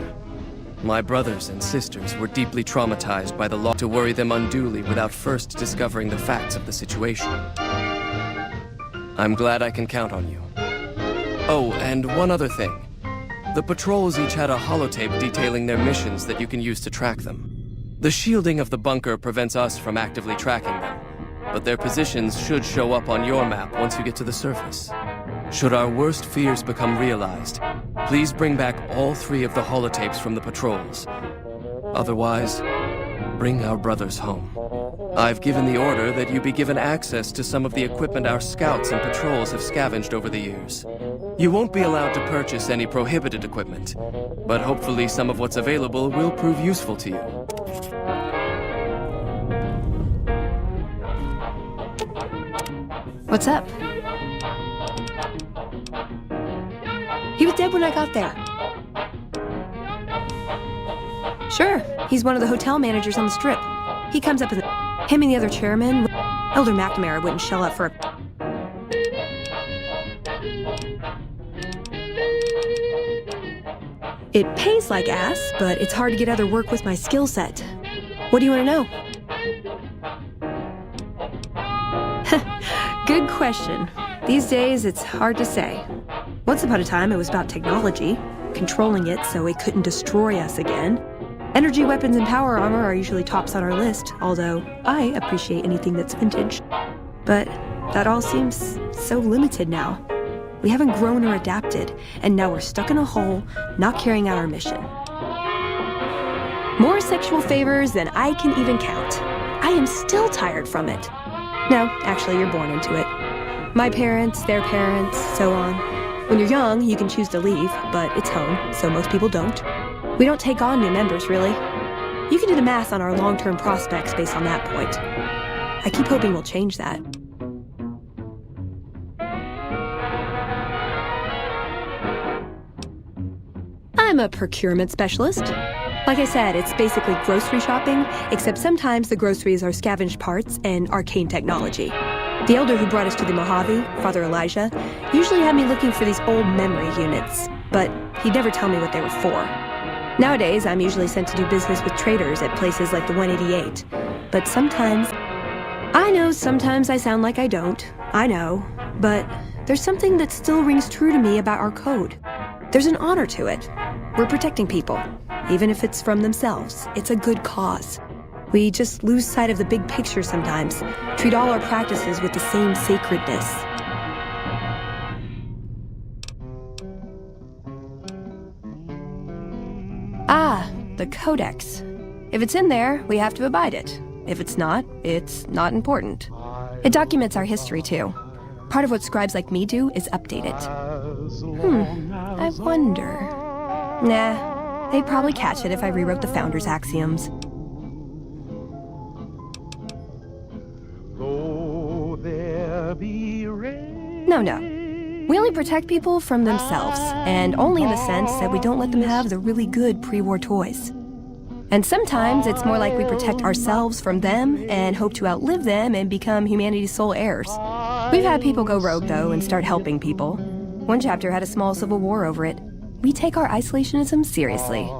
My brothers and sisters were deeply traumatized by the law to worry them unduly without first discovering the facts of the situation. I'm glad I can count on you. Oh, and one other thing. The patrols each had a holotape detailing their missions that you can use to track them. The shielding of the bunker prevents us from actively tracking them, but their positions should show up on your map once you get to the surface. Should our worst fears become realized, please bring back all 3 of the holotapes from the patrols. Otherwise, bring our brothers home. I've given the order that you be given access to some of the equipment our scouts and patrols have scavenged over the years. You won't be allowed to purchase any prohibited equipment, but hopefully some of what's available will prove useful to you. What's up? He was dead when I got there. Sure, he's one of the hotel managers on the Strip. He comes up in him and the other chairman. Elder McNamara wouldn't shell out for a... It pays like ass, but it's hard to get other work with my skill set. What do you want to know? Good question. These days, it's hard to say. Once upon a time, it was about technology, controlling it so it couldn't destroy us again. Energy weapons and power armor are usually tops on our list, although I appreciate anything that's vintage. But that all seems so limited now. We haven't grown or adapted, and now we're stuck in a hole, not carrying out our mission. More sexual favors than I can even count. I am still tired from it. No, actually, you're born into it. My parents, their parents, so on. When you're young, you can choose to leave, but it's home, so most people don't. We don't take on new members, really. You can do the math on our long-term prospects based on that point. I keep hoping we'll change that. I'm a procurement specialist. Like I said, it's basically grocery shopping, except sometimes the groceries are scavenged parts and arcane technology. The elder who brought us to the Mojave, Father Elijah, usually had me looking for these old memory units, but he'd never tell me what they were for. Nowadays, I'm usually sent to do business with traders at places like the 188, but sometimes... I know sometimes I sound like I don't, I know, but there's something that still rings true to me about our code. There's an honor to it. We're protecting people, even if it's from themselves. It's a good cause. We just lose sight of the big picture sometimes, treat all our practices with the same sacredness. Ah, the Codex. If it's in there, we have to abide it. If it's not important. It documents our history, too. Part of what scribes like me do is update it. I wonder... Nah, they'd probably catch it if I rewrote the Founder's Axioms. No. We only protect people from themselves, and only in the sense that we don't let them have the really good pre-war toys. And sometimes it's more like we protect ourselves from them and hope to outlive them and become humanity's sole heirs. We've had people go rogue, though, and start helping people. One chapter had a small civil war over it. We take our isolationism seriously.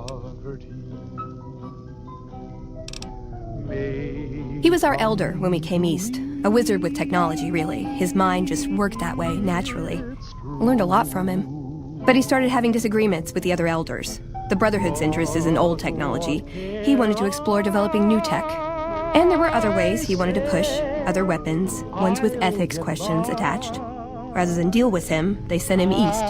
He was our elder when we came east. A wizard with technology, really. His mind just worked that way, naturally. I learned a lot from him. But he started having disagreements with the other elders. The Brotherhood's interest is in old technology. He wanted to explore developing new tech. And there were other ways he wanted to push, other weapons, ones with ethics questions attached. Rather than deal with him, they sent him east.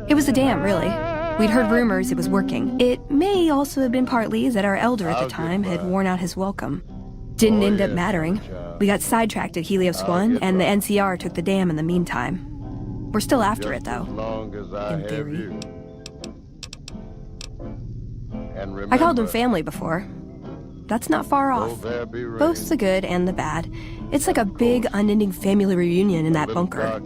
It was a dam, really. We'd heard rumors it was working. It may also have been partly that our elder at the time had worn out his welcome. Didn't end up mattering. We got sidetracked at Helios 1, and the NCR took the dam in the meantime. We're still after it, though. In theory. I called them family before. That's not far off. Both the good and the bad. It's like a big, unending family reunion in that bunker.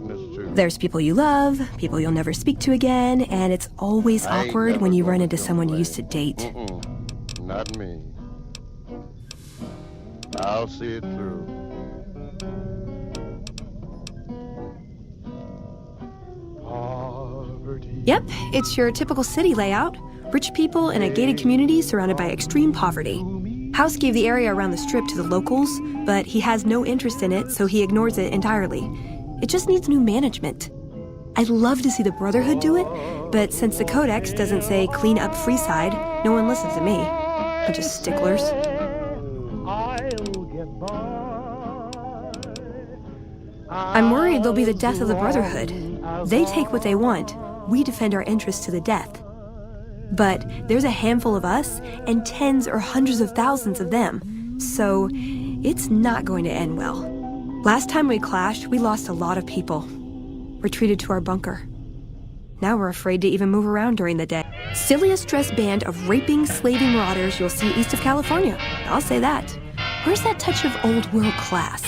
There's people you love, people you'll never speak to again, and it's always awkward when you run into someone you used to date. Not me. I'll see it through. Yep, it's your typical city layout. Rich people in a gated community surrounded by extreme poverty. House gave the area around the strip to the locals, but he has no interest in it, so he ignores it entirely. It just needs new management. I'd love to see the Brotherhood do it, but since the Codex doesn't say clean up Freeside, no one listens to me. Bunch of sticklers. I'm worried they'll be the death of the Brotherhood. They take what they want. We defend our interests to the death. But there's a handful of us and tens or hundreds of thousands of them. So it's not going to end well. Last time we clashed, we lost a lot of people. Retreated to our bunker. Now we're afraid to even move around during the day. Silliest dressed band of raping, slaving marauders you'll see east of California. I'll say that. Where's that touch of old world class?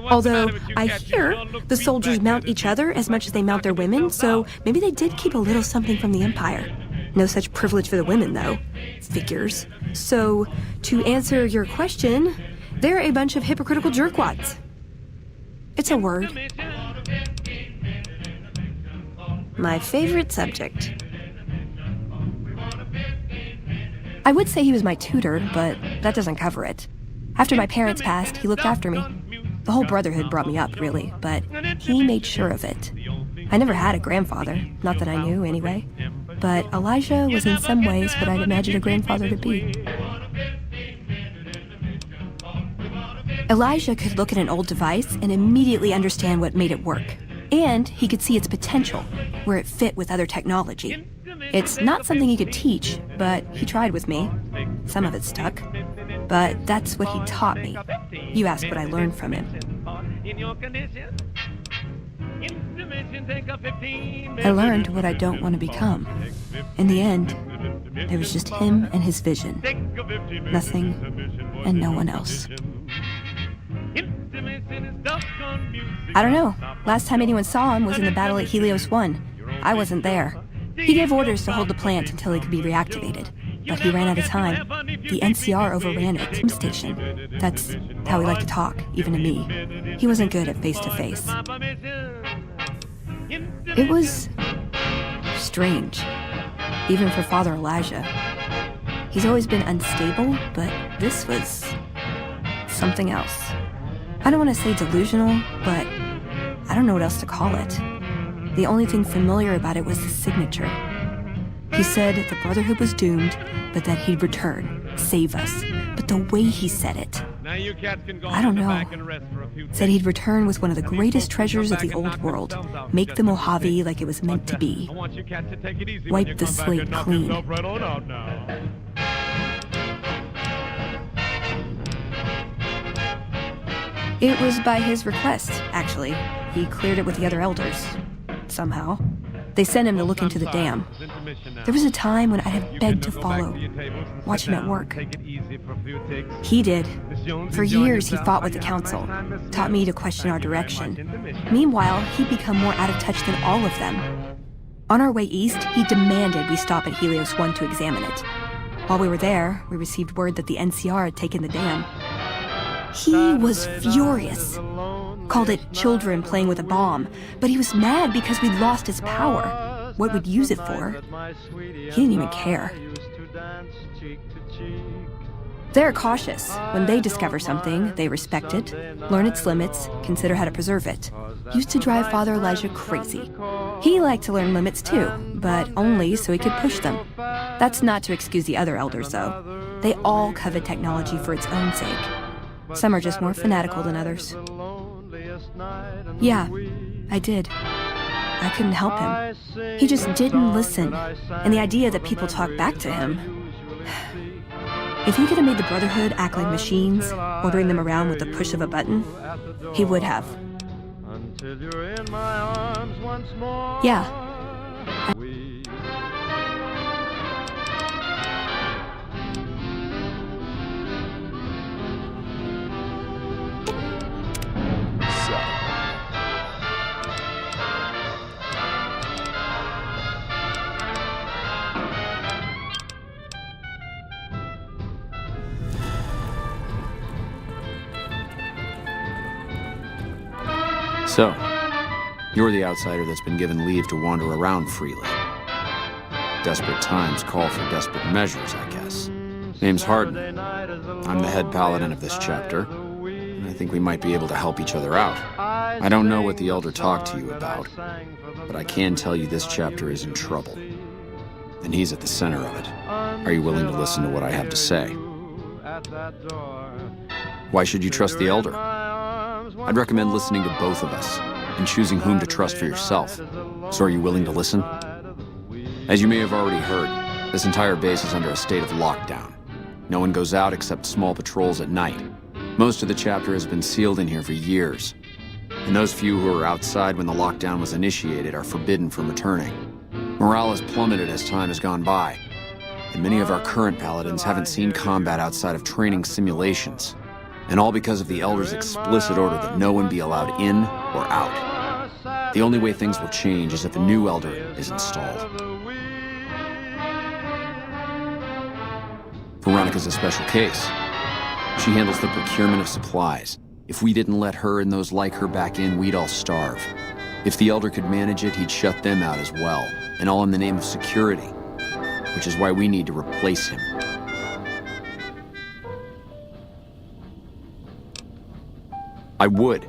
Although, I hear the soldiers mount each other as much as they mount their women, so maybe they did keep a little something from the Empire. No such privilege for the women, though. Figures. So, to answer your question, they're a bunch of hypocritical jerkwads. It's a word. My favorite subject. I would say he was my tutor, but that doesn't cover it. After my parents passed, he looked after me. The whole Brotherhood brought me up, really, but he made sure of it. I never had a grandfather, not that I knew anyway. But Elijah was in some ways what I'd imagined a grandfather to be. Elijah could look at an old device and immediately understand what made it work. And he could see its potential, where it fit with other technology. It's not something he could teach, but he tried with me. Some of it stuck. But that's what he taught me. You asked what I learned from him. I learned what I don't want to become. In the end, there was just him and his vision. Nothing and no one else. I don't know. Last time anyone saw him was in the battle at Helios 1. I wasn't there. He gave orders to hold the plant until it could be reactivated. But he ran out of time. The NCR overran it. Station. That's how he liked to talk, even to me. He wasn't good at face-to-face. It was strange, even for Father Elijah. He's always been unstable, but this was something else. I don't want to say delusional, but I don't know what else to call it. The only thing familiar about it was the signature. He said the Brotherhood was doomed, but that he'd return, save us. But the way he said it, I don't know. Said he'd return with one of the greatest treasures of the old world, make the Mojave like it was meant to be, wipe the slate clean. It was by his request, actually. He cleared it with the other elders. Somehow. They sent him to look into the dam. There was a time when I'd have begged to follow, watch him at work. He did. For years, he fought with the council, taught me to question our direction. Meanwhile, he'd become more out of touch than all of them. On our way east, he demanded we stop at Helios 1 to examine it. While we were there, we received word that the NCR had taken the dam. He was furious. Called it children playing with a bomb, but he was mad because we'd lost its power. What we'd use it for. He didn't even care. They're cautious. When they discover something, they respect it, learn its limits, consider how to preserve it. Used to drive Father Elijah crazy. He liked to learn limits too, but only so he could push them. That's not to excuse the other elders, though. They all covet technology for its own sake. Some are just more fanatical than others. Yeah, I did. I couldn't help him. He just didn't listen. And the idea that people talk back to him. If he could have made the Brotherhood act like machines, ordering them around with the push of a button, he would have. Yeah. So, you're the outsider that's been given leave to wander around freely. Desperate times call for desperate measures, I guess. Name's Hardin. I'm the head paladin of this chapter, and I think we might be able to help each other out. I don't know what the Elder talked to you about, but I can tell you this chapter is in trouble. And he's at the center of it. Are you willing to listen to what I have to say? Why should you trust the Elder? I'd recommend listening to both of us and choosing whom to trust for yourself. So are you willing to listen? As you may have already heard, this entire base is under a state of lockdown. No one goes out except small patrols at night. Most of the chapter has been sealed in here for years. And those few who were outside when the lockdown was initiated are forbidden from returning. Morale has plummeted as time has gone by. And many of our current paladins haven't seen combat outside of training simulations. And all because of the Elder's explicit order that no one be allowed in or out. The only way things will change is if a new Elder is installed. Veronica's a special case. She handles the procurement of supplies. If we didn't let her and those like her back in, we'd all starve. If the Elder could manage it, he'd shut them out as well. And all in the name of security. Which is why we need to replace him. I would.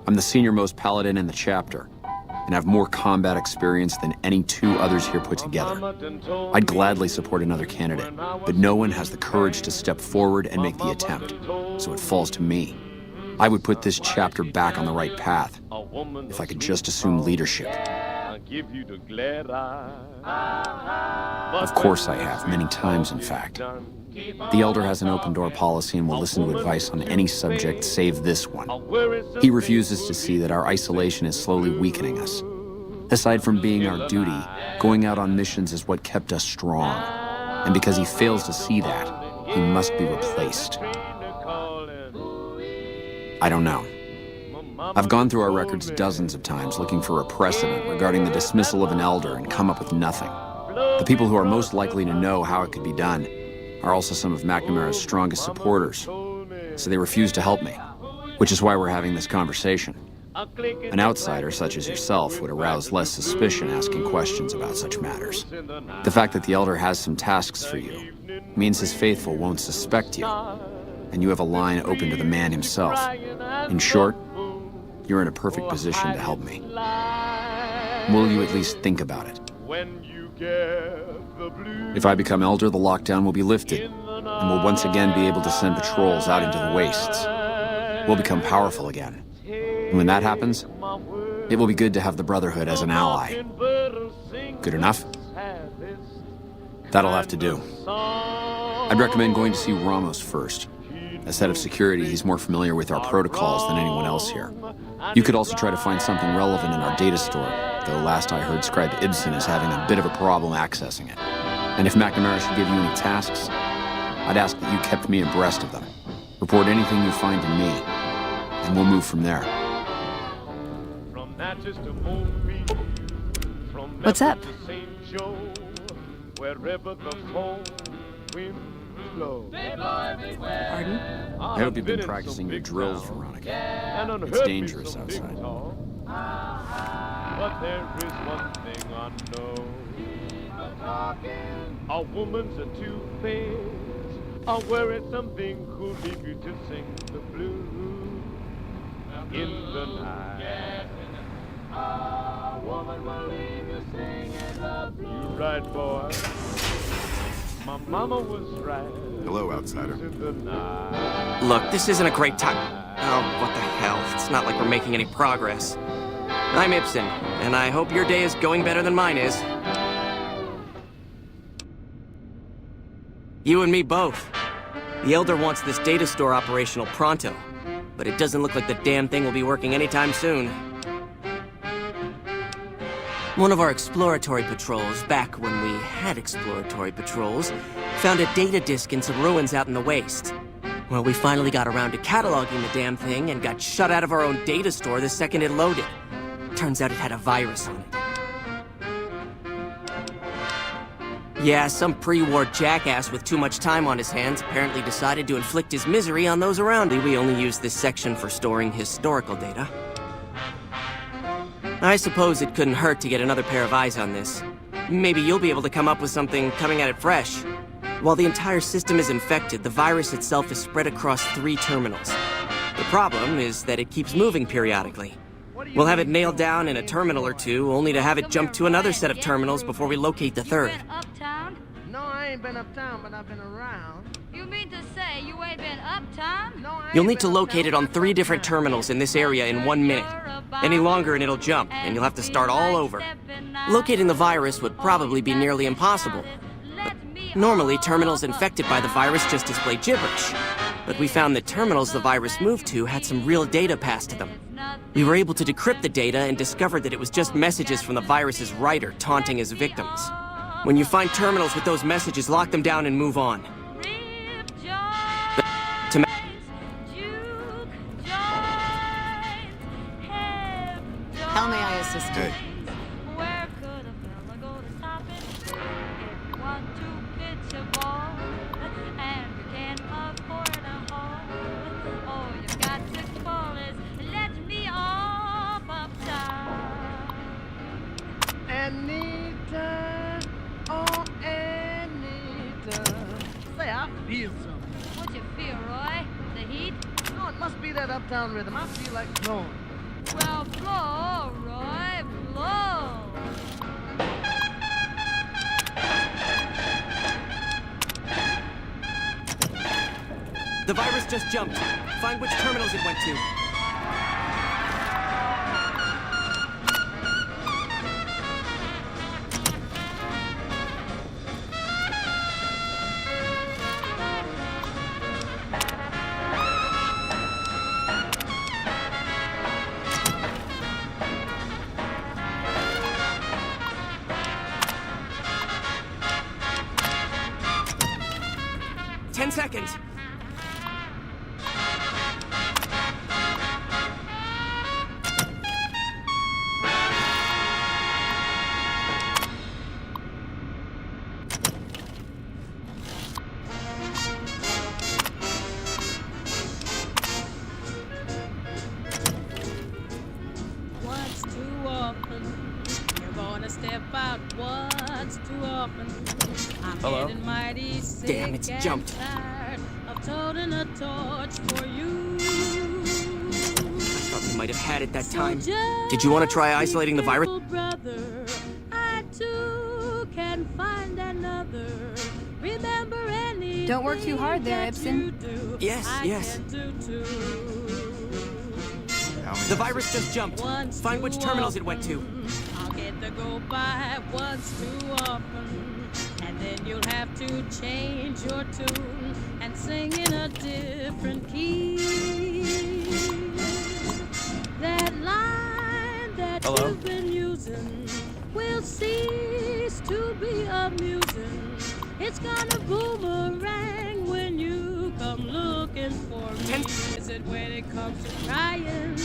I'm the senior-most paladin in the chapter. and have more combat experience than any two others here put together. I'd gladly support another candidate, but no one has the courage to step forward and make the attempt, so it falls to me. I would put this chapter back on the right path, if I could just assume leadership. Of course I have, many times in fact. The Elder has an open-door policy and will listen to advice on any subject save this one. He refuses to see that our isolation is slowly weakening us. Aside from being our duty, going out on missions is what kept us strong. And because he fails to see that, he must be replaced. I don't know. I've gone through our records dozens of times looking for a precedent regarding the dismissal of an Elder and come up with nothing. The people who are most likely to know how it could be done are also some of McNamara's strongest supporters, so they refuse to help me, which is why we're having this conversation. An outsider such as yourself would arouse less suspicion asking questions about such matters. The fact that the Elder has some tasks for you means his faithful won't suspect you, and you have a line open to the man himself. In short, you're in a perfect position to help me. Will you at least think about it? If I become Elder, the lockdown will be lifted, and we'll once again be able to send patrols out into the wastes. We'll become powerful again. And when that happens, it will be good to have the Brotherhood as an ally. Good enough? That'll have to do. I'd recommend going to see Ramos first. As head of security, he's more familiar with our protocols than anyone else here. You could also try to find something relevant in our data store, though last I heard Scribe Ibsen is having a bit of a problem accessing it. And if McNamara should give you any tasks, I'd ask that you kept me abreast of them. Report anything you find to me, and we'll move from there. What's up? Pardon? I hope you've been practicing your drills, Veronica. It's dangerous outside. But there is one thing I know. A woman's a two-faced. I'll wear it something cool, leave you to sing the blues in the night. A woman will leave you singing the blues. You right, boy. My mama was right. Hello, outsider. Look, this isn't a great time. Oh, what the hell? It's not like we're making any progress. I'm Ibsen, and I hope your day is going better than mine is. You and me both. The Elder wants this data store operational pronto, but it doesn't look like the damn thing will be working anytime soon. One of our exploratory patrols, back when we had exploratory patrols, found a data disk in some ruins out in the waste. Well, we finally got around to cataloging the damn thing and got shut out of our own data store the second it loaded. Turns out it had a virus on it. Yeah, some pre-war jackass with too much time on his hands apparently decided to inflict his misery on those around him. We only use this section for storing historical data. I suppose it couldn't hurt to get another pair of eyes on this. Maybe you'll be able to come up with something coming at it fresh. While the entire system is infected, the virus itself is spread across 3 terminals. The problem is that it keeps moving periodically. We'll have it nailed down in a terminal or two, only to have it jump to another set of terminals before we locate the 3rd. Uptown? No, I ain't been uptown, but I've been around. You mean to say you ain't been uptown? You'll need to locate it on 3 different terminals in this area in 1 minute. Any longer and it'll jump, and you'll have to start all over. Locating the virus would probably be nearly impossible. But normally, terminals infected by the virus just display gibberish. But we found that terminals the virus moved to had some real data passed to them. We were able to decrypt the data and discovered that it was just messages from the virus's writer taunting his victims. When you find terminals with those messages, lock them down and move on. How may I assist you? Hey. Where could a fella go to stop it? If you want to pitch a ball and you can't afford a hall, all you've got to call is let me off uptown. Anita, oh Anita. Say, I feel something. What you feel, Roy? The heat? No, it must be that uptown rhythm. I feel like blowing. Well, blow, Roy, blow. The virus just jumped. Find which terminals it went to. Seconds. Once too often, you're gonna step out once too often. I'm Hello? getting mighty sick. Damn, it's and jumped. tired of toting a torch for you. I thought we might have had it that So time. just Did you want to try isolating the virus? brother, I too can find another. Remember any. Don't work too hard there, Ibsen. Yes, yes. The virus just jumped. Find which terminals it went to. I'll get to go by once too often, and then you'll have to change your tune and sing in a different key. That line that Hello? you've been using will cease to be amusing. It's gonna boomerang when you come looking for me. Is it when it comes to trying?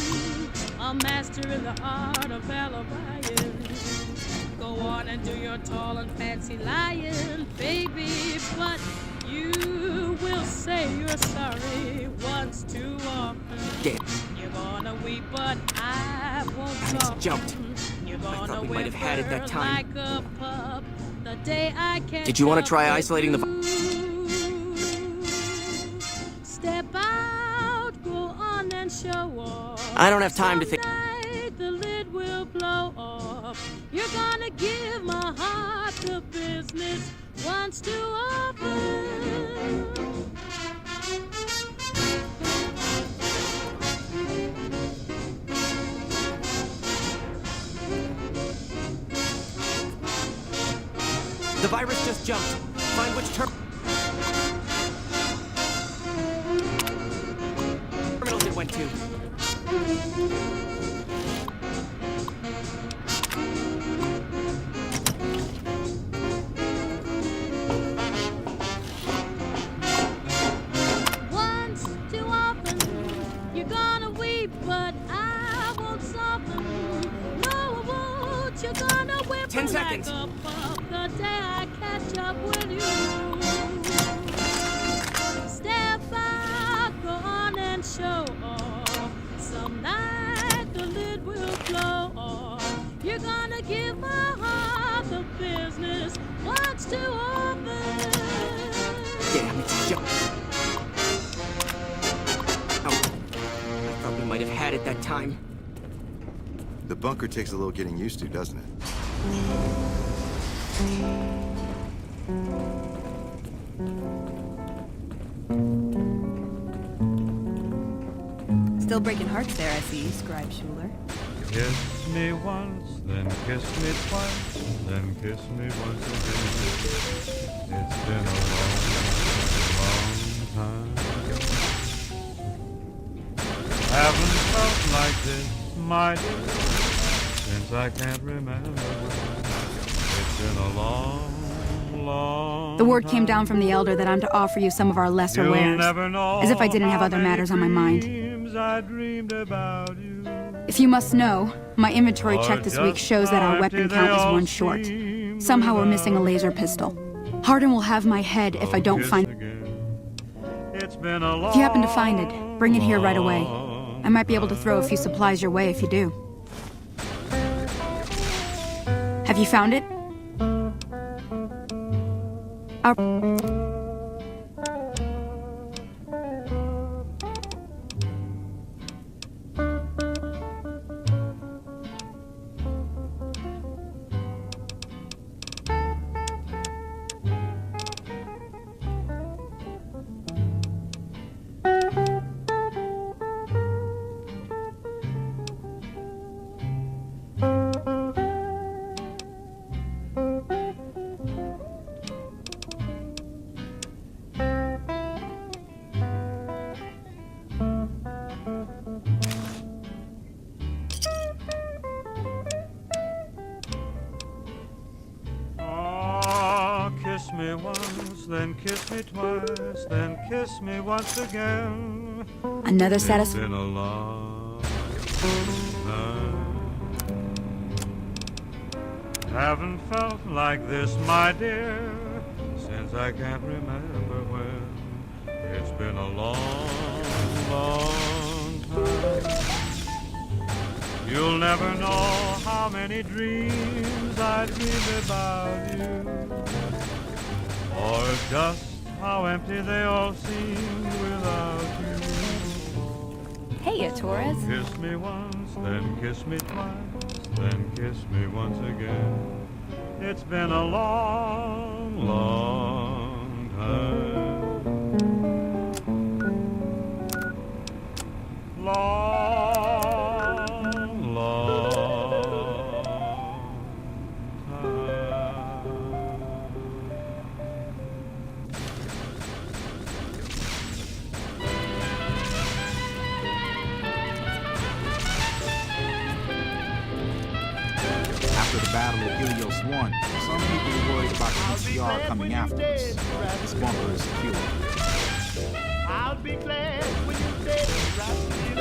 A master in the art of alibiying. Go on and do your tall and fancy lying, baby, but you will say you're sorry once too often. Damn. You're gonna weep, but I won't soften. Jumped. You're I gonna thought we might have had it that time. like a pup the day I catch Did you want to up try with isolating the Step out, go on and show off. I don't have time to think. Someday the lid will blow off. You're gonna give my heart the business once too often. The virus just jumped. Find which terminals it went to. Once too often, you're gonna weep, but I won't soften. No, I won't. You're gonna whip 10 seconds. like a pup the day I catch up with you. Step out, go on and show off. Some night the lid will blow off. You're gonna give my heart the business once too often. Damn, it's jumped. Oh, I thought we might have had it that time. The bunker takes a little getting used to, doesn't it? Still breaking hearts there, I see, Scribe Schuler. Kiss me once, then kiss me twice, then kiss me once again. It's been a long, long time. Haven't felt like this, my dear, since I can't remember. It's been a long, long The word came down from the elder that I'm to offer you some of our lesser You'll wares, never know as if I didn't have how other many matters on my mind. dreams I dreamed about you. If you must know, my inventory check this week shows that our weapon count is one short. Somehow we're missing a laser pistol. Hardin will have my head if I don't find it. It's been a If you happen to find it, bring it here right away. I might be able to throw a few supplies your way if you do. Have you found it? me once, then kiss me twice, then kiss me once again. Another It's satisfaction. been a long time. Haven't felt like this, my dear, since I can't remember when. It's been a long, long time. You'll never know how many dreams I dreamed about you, or just how empty they all seemed without you. Hey, Torres. Kiss me once, then kiss me twice, then kiss me once again. It's been a long, long time. Long, long After the battle at Helios 1, some people were worried about the ECR coming after us. This bunker is secure. I'll be glad when you're dead, Rasputin.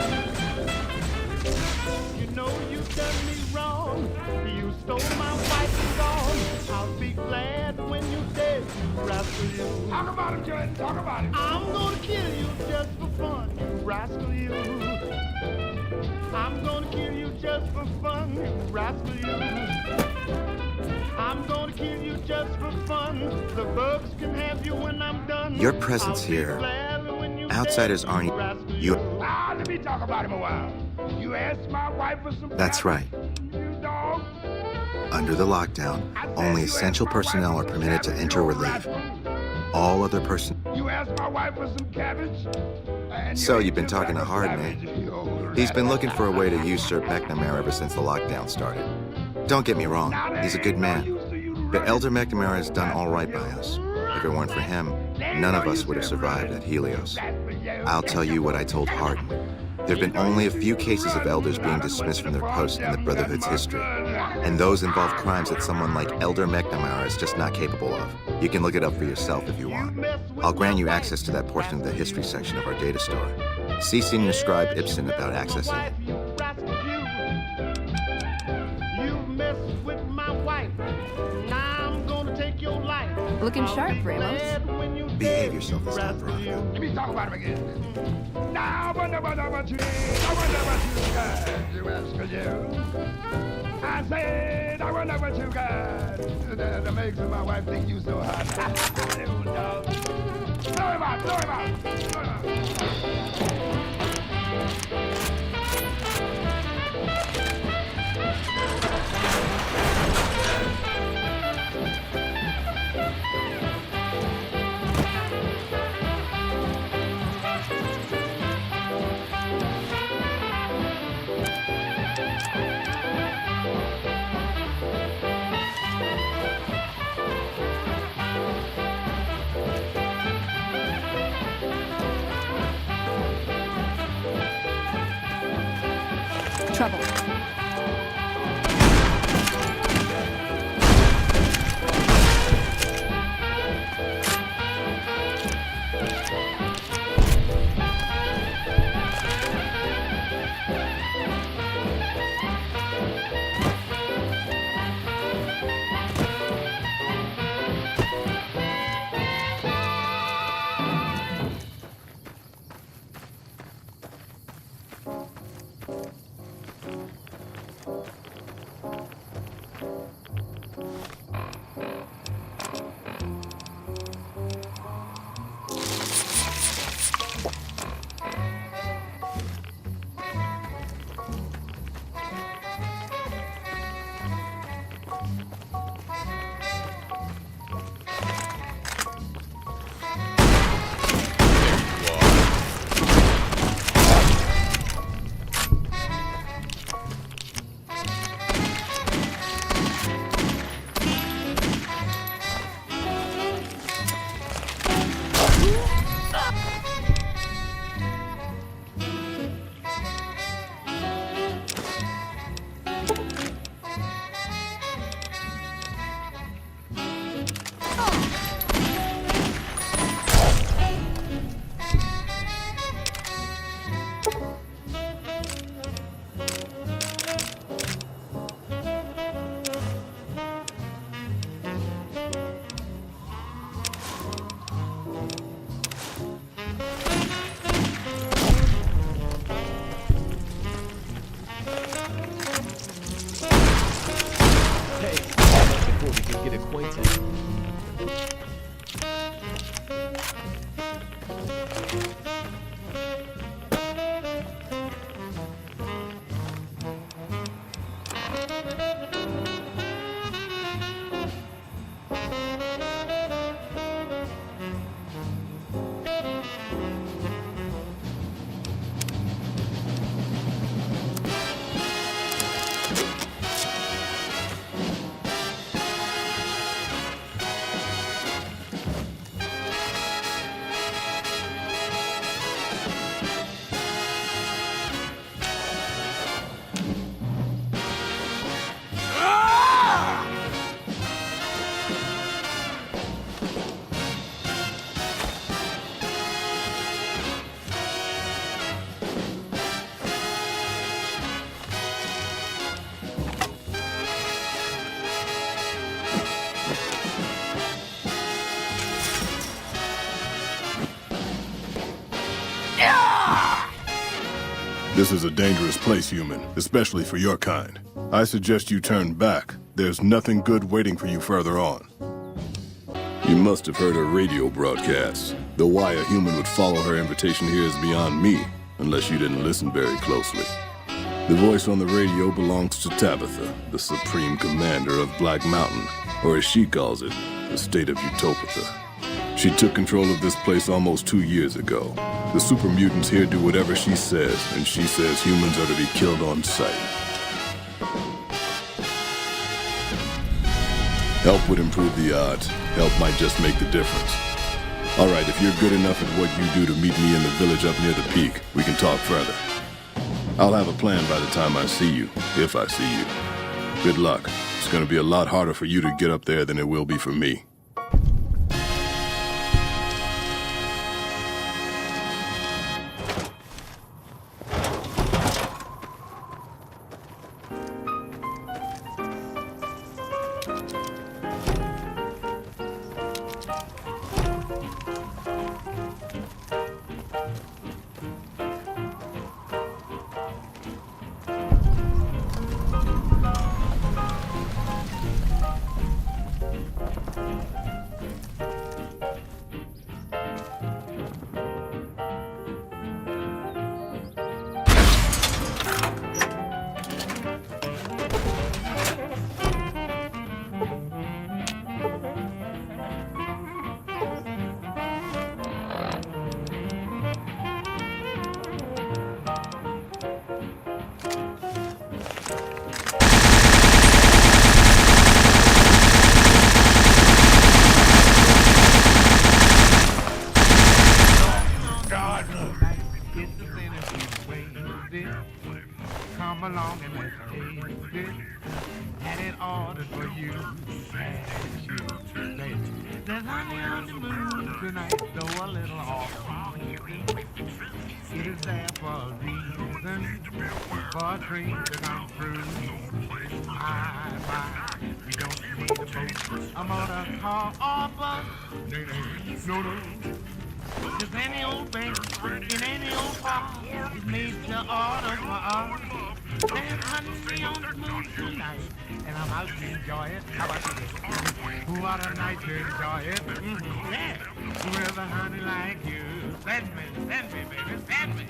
You know you've done me wrong. You stole my wife and gone. I'll be glad when you're dead, Rasputin. Talk about it, Jordan. Talk about it. I'm gonna kill you just for fun, you rascal you. I'm gonna kill you just for fun, you rascal you. I'm gonna kill you just for fun. The bugs can have you when I'm done. Your presence here, outsiders aren't you. Ah, let me talk about him a while. You asked my wife for some. That's right. You dog. Under the lockdown, only essential personnel are permitted to enter or leave. All other You asked my wife for some cabbage. So you've been talking to Hardin, eh? He's been looking for a way to usurp McNamara ever since the lockdown started. Don't get me wrong, he's a good man. But Elder McNamara has done all right by us. If it weren't for him, none of us would have survived at Helios. I'll tell you what I told Hardin. There have been only a few cases of elders being dismissed from their posts in the Brotherhood's history. And those involve crimes that someone like Elder McNamara is just not capable of. You can look it up for yourself if you want. I'll grant you access to that portion of the history section of our data store. See Senior Scribe Ibsen about accessing it. You messed with my wife. Now I'm gonna take your life. Looking sharp, Ramos. Behave yourself this time, Veronica. Let me talk about him again. Now, I wonder what you got, you rascal you. I said, I wonder what you got that makes my wife think you so hot. Little dog. Throw him out, throw him out. Throw him out. Trouble. before we can get acquainted. This is a dangerous place, human, especially for your kind. I suggest you turn back. There's nothing good waiting for you further on. You must have heard her radio broadcast. Though why a human would follow her invitation here is beyond me, unless you didn't listen very closely. The voice on the radio belongs to Tabitha, the supreme commander of Black Mountain, or as she calls it, the state of Utopia. She took control of this place almost 2 years ago. The super mutants here do whatever she says, and she says humans are to be killed on sight. Help would improve the odds. Help might just make the difference. All right, if you're good enough at what you do to meet me in the village up near the peak, we can talk further. I'll have a plan by the time I see you, if I see you. Good luck. It's gonna be a lot harder for you to get up there than it will be for me. Come along and let's taste it. Had it ordered for you. There's honey on the moon tonight, though a little off. It is there for a reason, for a dream to come true. You don't need a boat, a motor car, or bus. No. Just any old bank in any old park is made to order for us. There's honey on the moon tonight, and I'm out to enjoy it. How about you? What a night to enjoy it. Yeah, with a honey like you. Send me, baby, send me.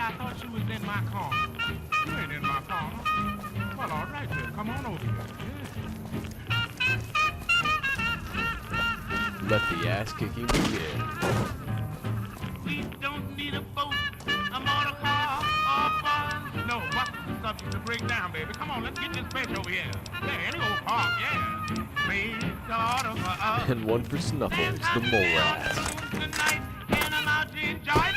I thought you was in my corner. You ain't in my corner. Well, all right, then. Come on over here. Yeah. Let the ass kicking begin. We don't need a boat, a motor car, or fun. No, what's the subject to break down, baby? Come on, let's get this fish over here. Yeah, any old park, yeah. Made to order for us. And one for Snuffles, the mole rat. Tonight, and I'm out to enjoy it.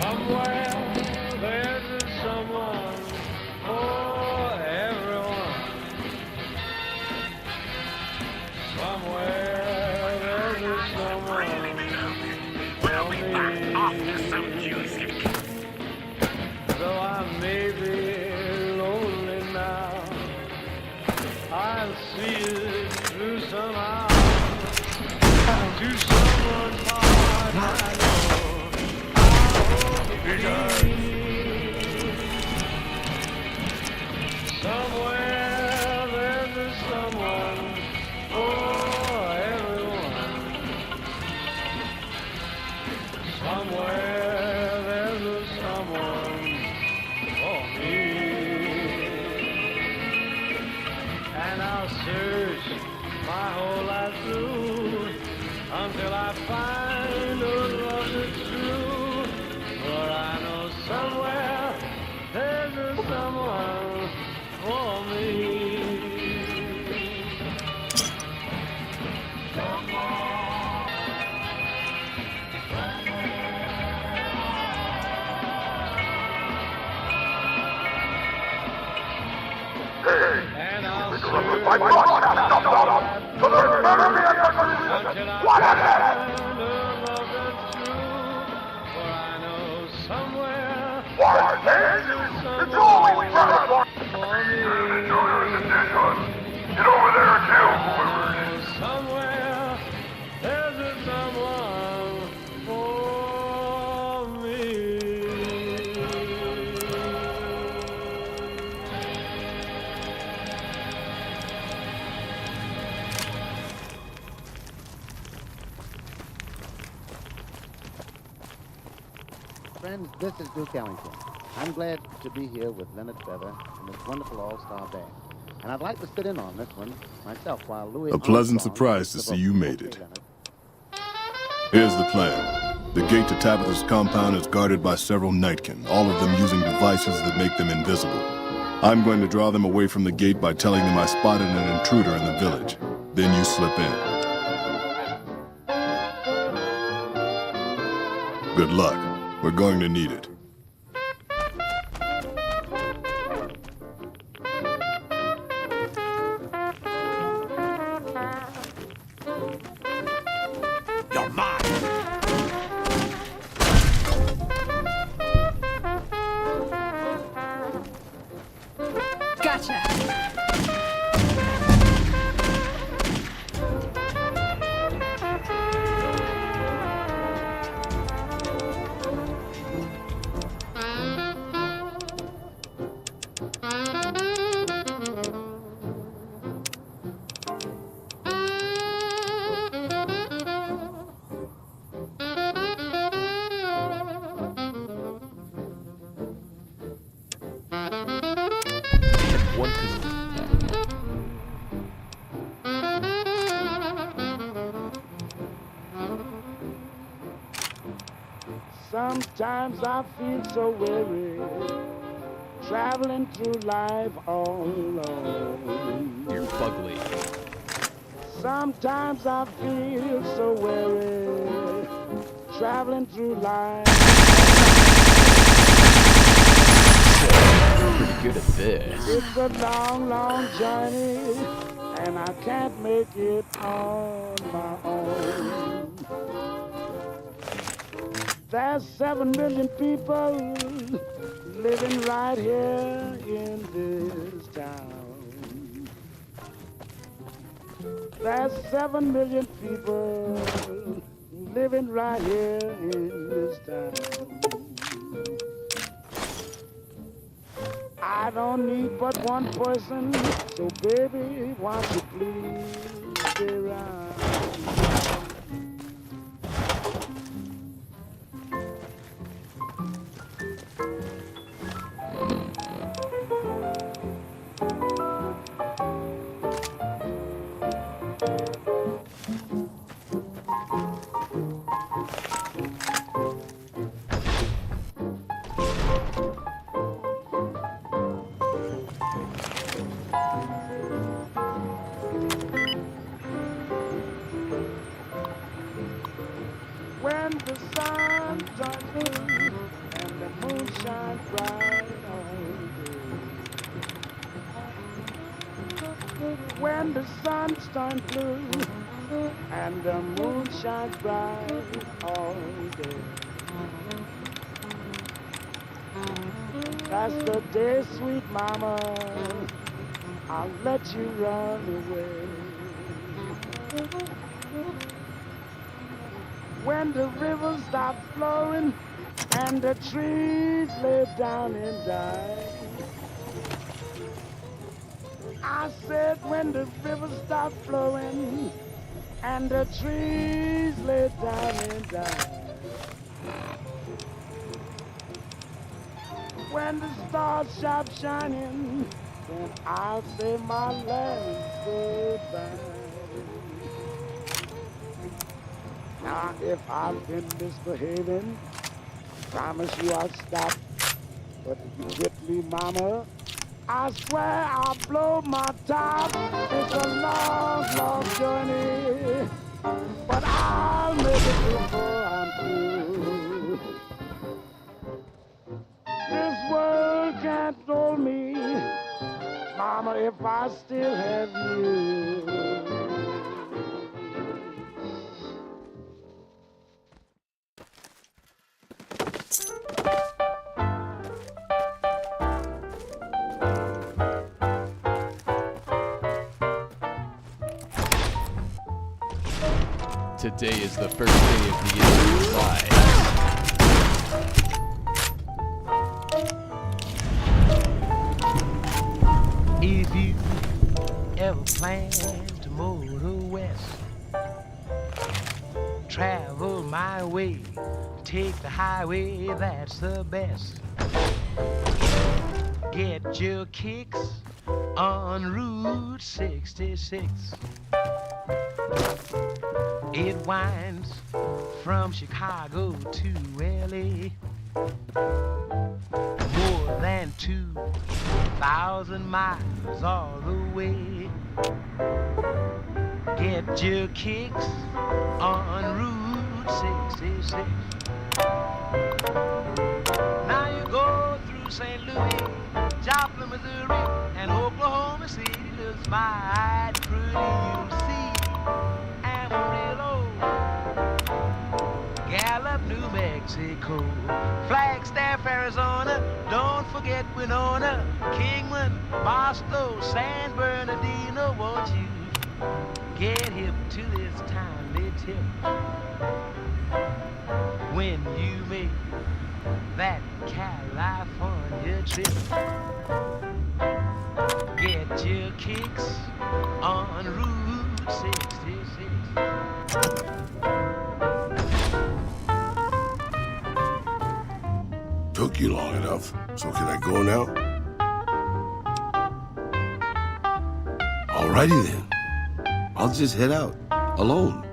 Somewhere there's someone for everyone. I'll see it through somehow. To someone's heart I know I'll be. Somewhere there's a someone for everyone. Somewhere there's a someone for me. And I'll search my whole life through until I find a love that's true. For I know somewhere there's a someone for me. And I'll search until I find a love that's true. For I know somewhere there's a someone for me. Get over there and kill whoever. Somewhere there's a someone for me. Friends, this is Duke Ellington. I'm glad to be here with Leonard Feather and this wonderful all-star band. And I'd like to sit in on this one myself while Louis A pleasant Armstrong surprise to takes see the you vocal. made Okay, it. Leonard. Here's the plan. The gate to Tabitha's compound is guarded by several Nightkin, all of them using devices that make them invisible. I'm going to draw them away from the gate by telling them I spotted an intruder in the village. Then you slip in. Good luck. We're going to need it. You're mine. Gotcha. One pistol. Sometimes I feel so weary, traveling through life all alone. You're fugly. Sometimes I feel so weary, traveling through life. You're pretty good at this. It's a long, long journey, and I can't make it on my own. There's 7 million people living right here in this town. There's 7 million people living right here in this town. I don't need but one person, so baby, won't you please stay around? When the sun shines blue and the moon shines bright all day. When the sun shines blue and the moon shines bright all day. That's the day, sweet mama, I'll let you run away. When the river stops flowing and the trees lay down and die. I said when the river stops flowing and the trees lay down and die. When the stars stop shining, then I'll say my last goodbye. Now if I've been misbehaving, promise you I'll stop. But if you quit me, mama, I swear I'll blow my top. It's a long, long journey, but I'll make it before I'm through. This world can't hold me, mama, if I still have you. Today is the first day of the year of your lives. If you ever plan to motor west, travel my way, take the highway, that's the best. Get your kicks on Route 66. It winds from Chicago to LA, more than 2,000 miles all the way. Get your kicks on Route 66. Now you go through St. Louis, Joplin, Missouri, and Oklahoma City. Looks mighty pretty, you'll see. Amarillo, Gallup, New Mexico, Flagstaff, Arizona, don't forget Winona, Kingman, Boston, San Bernardino. Won't you get hip to this timely tip when you make that California trip? Get your kicks on Route 66. Took you long enough, so can I go now? Alrighty then. I'll just head out, alone,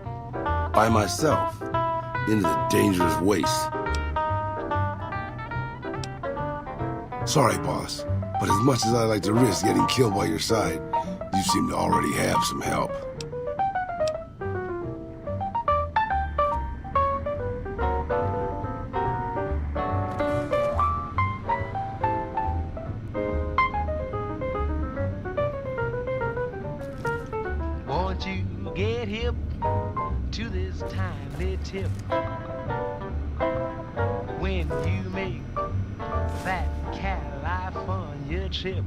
by myself, into the dangerous waste. Sorry, boss, but as much as I like to risk getting killed by your side, you seem to already have some help. Won't you get hip to this timely tip when you make that California trip?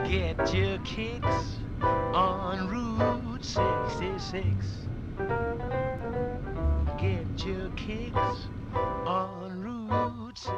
Get your kicks on Route 66. Get your kicks on Route 66.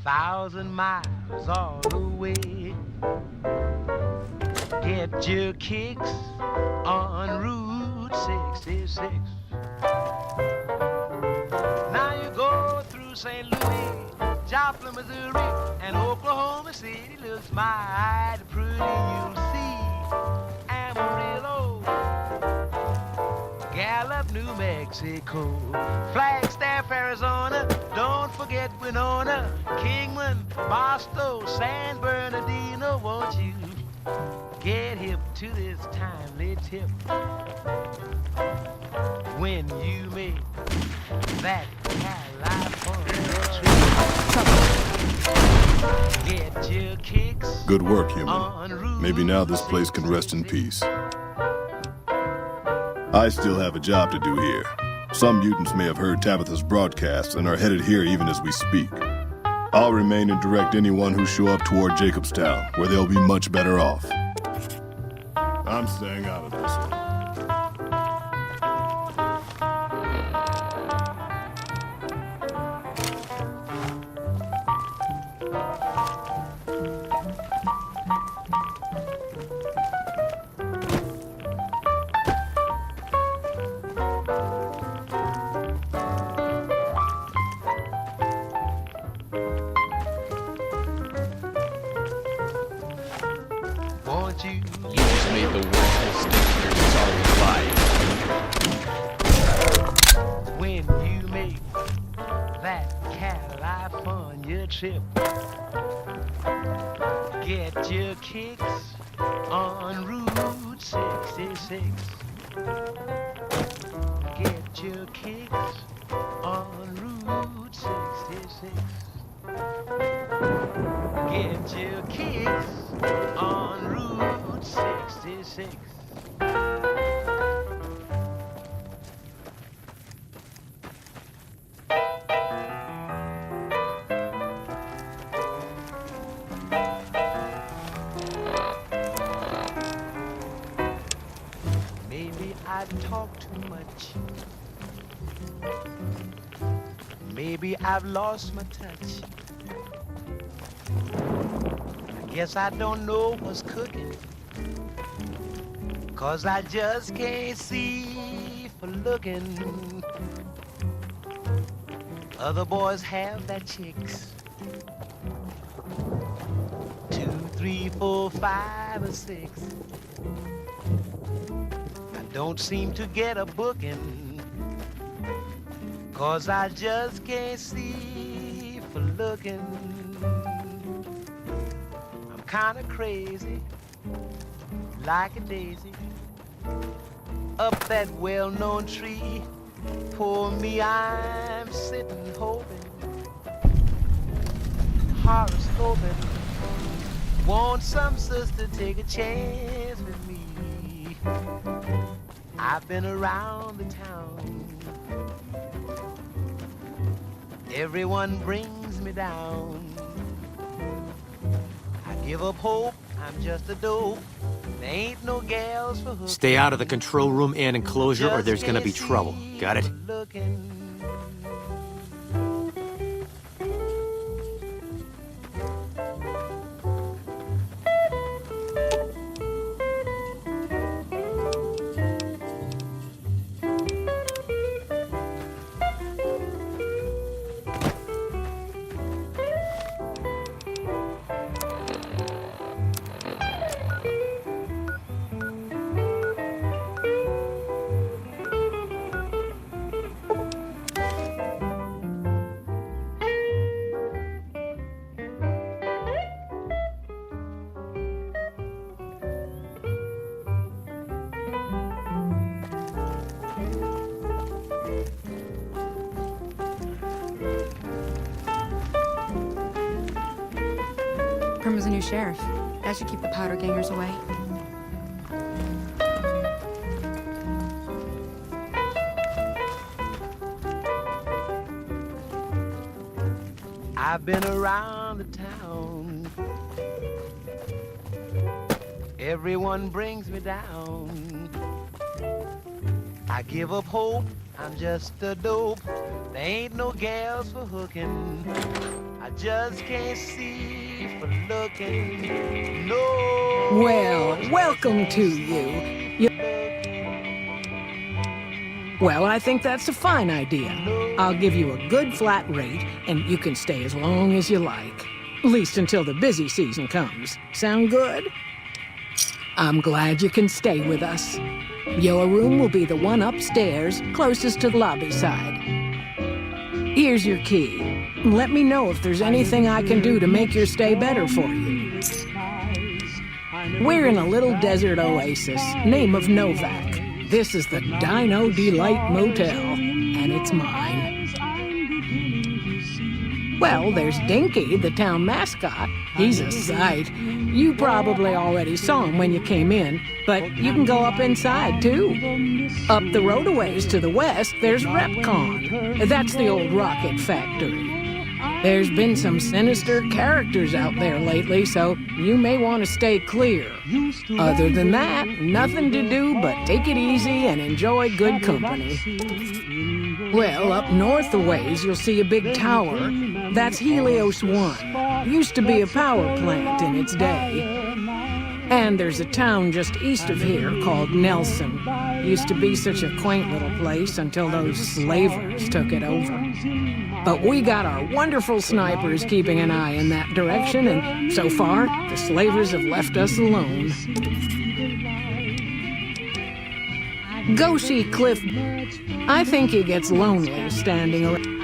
1,000 miles all the way. Get your kicks on Route 66. Now you go through St. Louis, Joplin, Missouri, and Oklahoma City looks mighty pretty. You'll see Amarillo, Gallup, New Mexico, Flagstaff, Arizona, don't forget Winona, Kingman, Barstow, San Bernardino. Won't you get hip to this timely tip when you make that California trip? Get your kicks. Good work, human. Maybe now this place can rest in peace. I still have a job to do here. Some mutants may have heard Tabitha's broadcast and are headed here even as we speak. I'll remain and direct anyone who show up toward Jacobstown, where they'll be much better off. I'm staying out of this one. You just made the worst mistake in your sorry life. When you make that California trip, get your kicks on Route 66. Get your kicks on Route 66. Get your kicks on Route 66. Maybe I talk too much. Maybe I've lost my touch. Guess I don't know what's cooking, 'cause I just can't see for looking. Other boys have their chicks, 2, 3, 4, 5, or 6. I don't seem to get a booking, 'cause I just can't see for looking. Kinda crazy, like a daisy, up that well-known tree. Poor me, I'm sitting hoping, horoscoping. Want some sister take a chance with me? I've been around the town. Everyone brings me down. Give up hope, I'm just a dope. There ain't no gals for hooking. Stay out of the control room and enclosure or there's gonna be trouble. Got it? Irma's a new sheriff. That should keep the powder gangers away. I've been around the town. Everyone brings me down. I I give up hope, I'm just a dope. There ain't no gals for hooking. I just can't see for looking. No. Well, welcome to you. Well, I think that's a fine idea. I'll give you a good flat rate, and you can stay as long as you like. At least until the busy season comes. Sound good? I'm glad you can stay with us. Your room will be the one upstairs, closest to the lobby side. Here's your key. Let me know if there's anything I can do to make your stay better for you. We're in a little desert oasis, name of Novak. This is the Dino Delight Motel, and it's mine. Well, there's Dinky, the town mascot. He's a sight. You probably already saw him when you came in, but you can go up inside, too. Up the road a ways to the west, there's Repcon. That's the old rocket factory. There's been some sinister characters out there lately, so you may want to stay clear. Other than that, nothing to do but take it easy and enjoy good company. Well, up north a ways, you'll see a big tower. That's Helios 1. Used to be a power plant in its day. And there's a town just east of here called Nelson. Used to be such a quaint little place until those slavers took it over. But we got our wonderful snipers keeping an eye in that direction, and so far, the slavers have left us alone. Go see Cliff. I think he gets lonely standing around.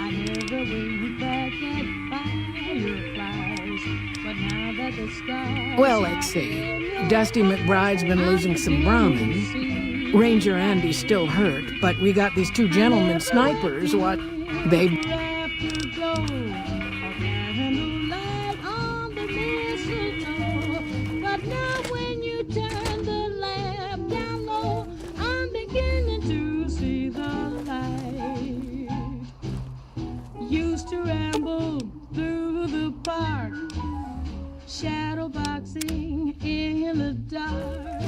Well, let's see. Dusty McBride's been losing some Brahmin. Ranger Andy's still hurt, but we got these two gentlemen snipers, what? They... Used to ramble through the park, shadow boxing in the dark.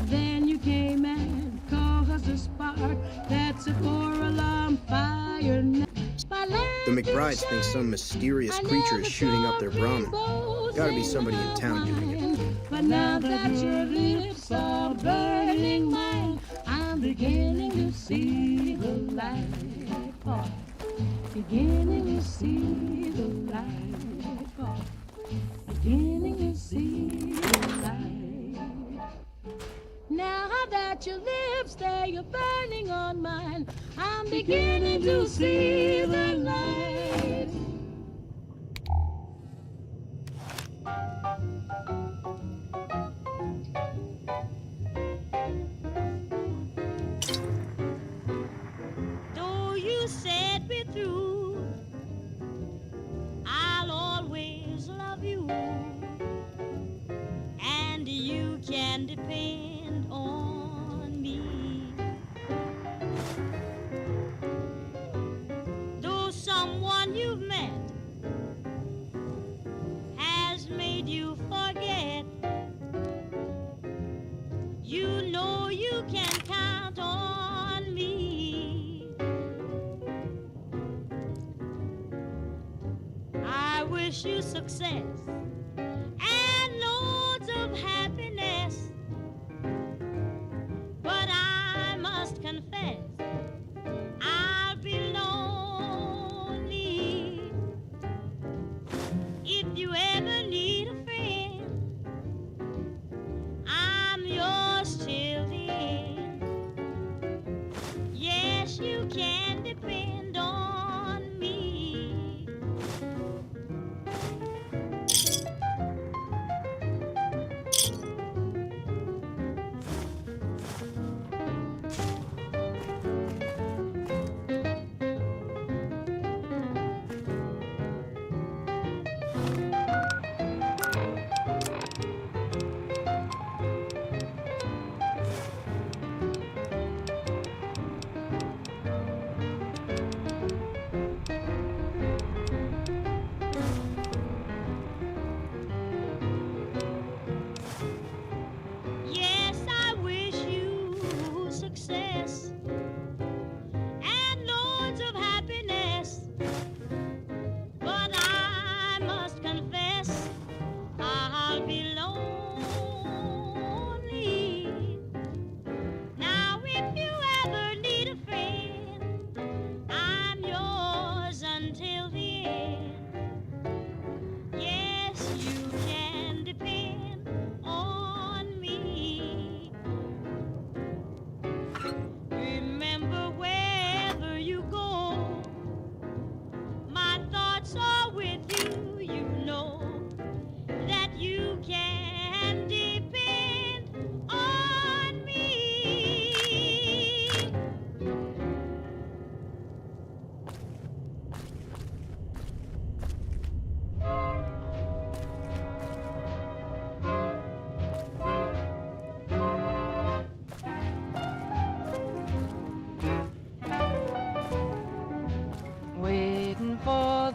Then you came and caused a spark. That's a 4-alarm fire. The McBrides think some mysterious creature is shooting up their Brahmin. Gotta be somebody in town doing it. But now that your lips are burning mine, I'm beginning to see the light. Oh, beginning to see the light. Oh, beginning to see the light. Now that your lips, they are burning on mine, I'm beginning to see the light. Though you set me through, I'll always love you, and you can depend on me. Though someone you've met has made you forget, you know you can count on me. I wish you success and loads of happiness, but I must confess I'll be lonely. If you ever need a friend, I'm yours till the end. Yes, you can depend on me.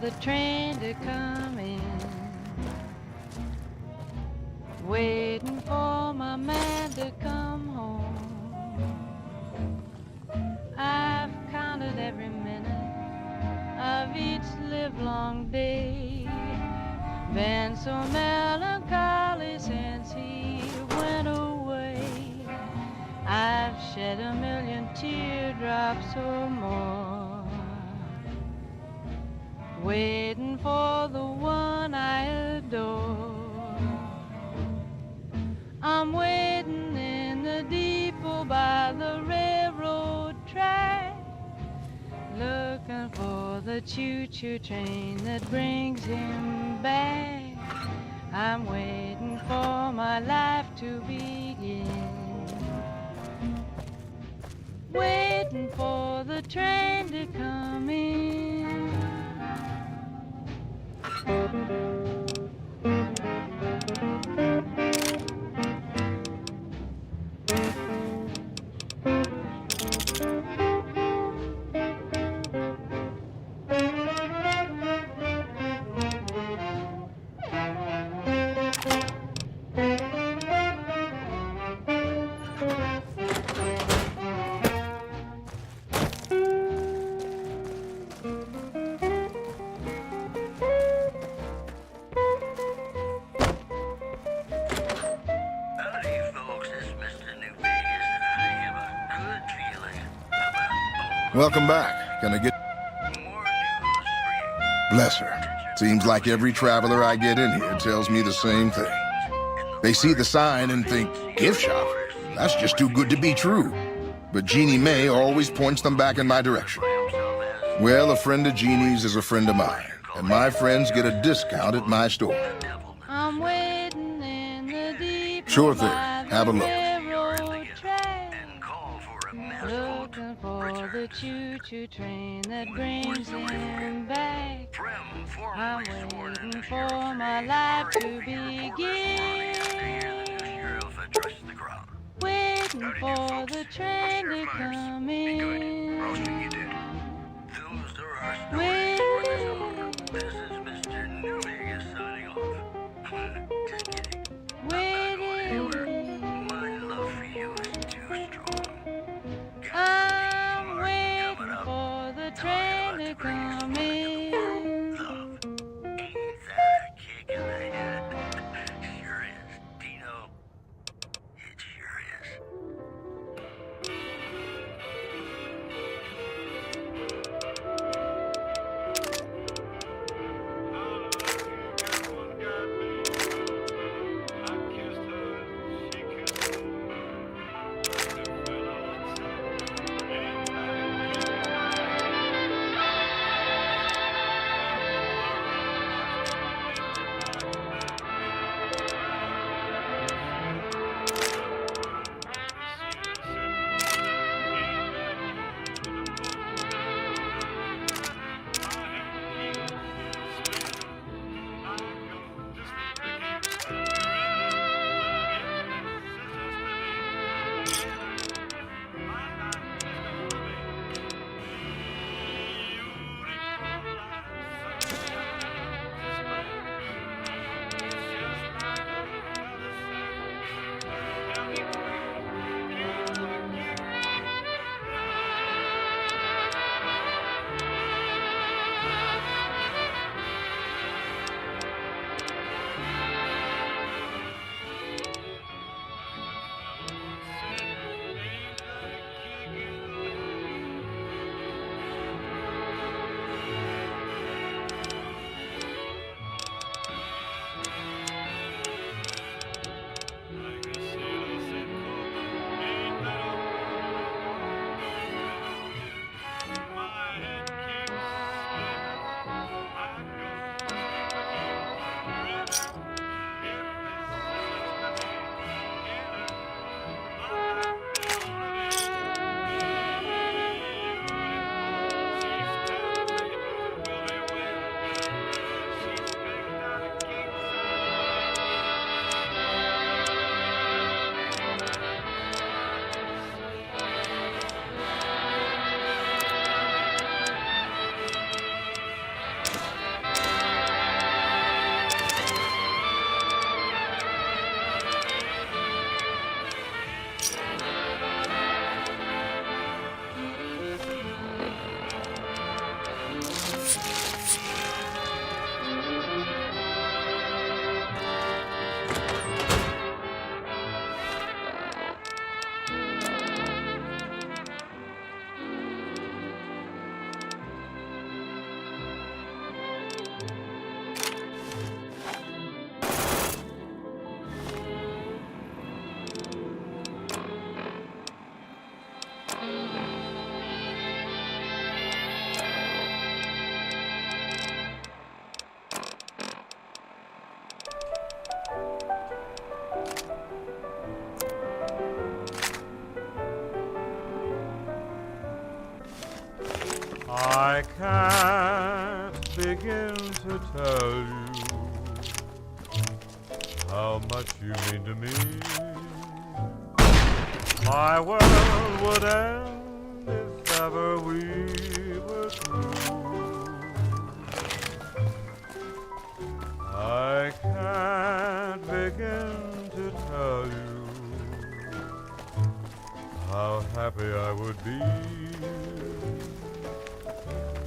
the train to come in. Waiting for my man to come home. I've counted every minute of each livelong day. Been so melancholy since he went away. I've shed a million teardrops or more, waiting for the one I adore. I'm waiting in the depot by the railroad track, looking for the choo-choo train that brings him back. I'm waiting for my life to begin, waiting for the train to come in. Welcome back. Can I get... Bless her. Seems like every traveler I get in here tells me the same thing. They see the sign and think, gift shop? That's just too good to be true. But Jeannie Mae always points them back in my direction. Well, a friend of Jeannie's is a friend of mine, and my friends get a discount at my store. I'm waiting in the deep. Sure thing. Have a look. Looking for the choo-choo train that brings him back. I'm waiting for my life to begin, waiting for the train to come in. I'm waiting for the train to come in. Ain't that a kick in the head? Sure is, Dino. It sure is. I can't begin to tell you how much you mean to me. My world would end if ever we were through. I can't begin to tell you how happy I would be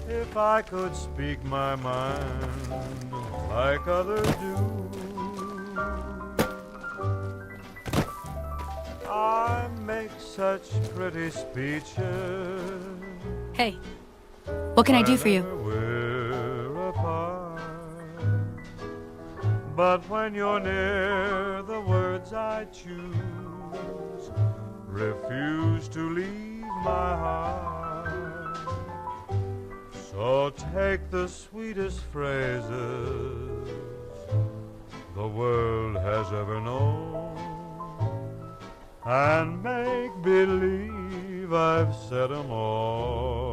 if I could speak my mind like others do. I make such pretty speeches. Hey, what can I do for you? We're apart. But when you're near, the words I choose refuse to leave my heart. So take the sweetest phrases the world has ever known and make believe I've said 'em all.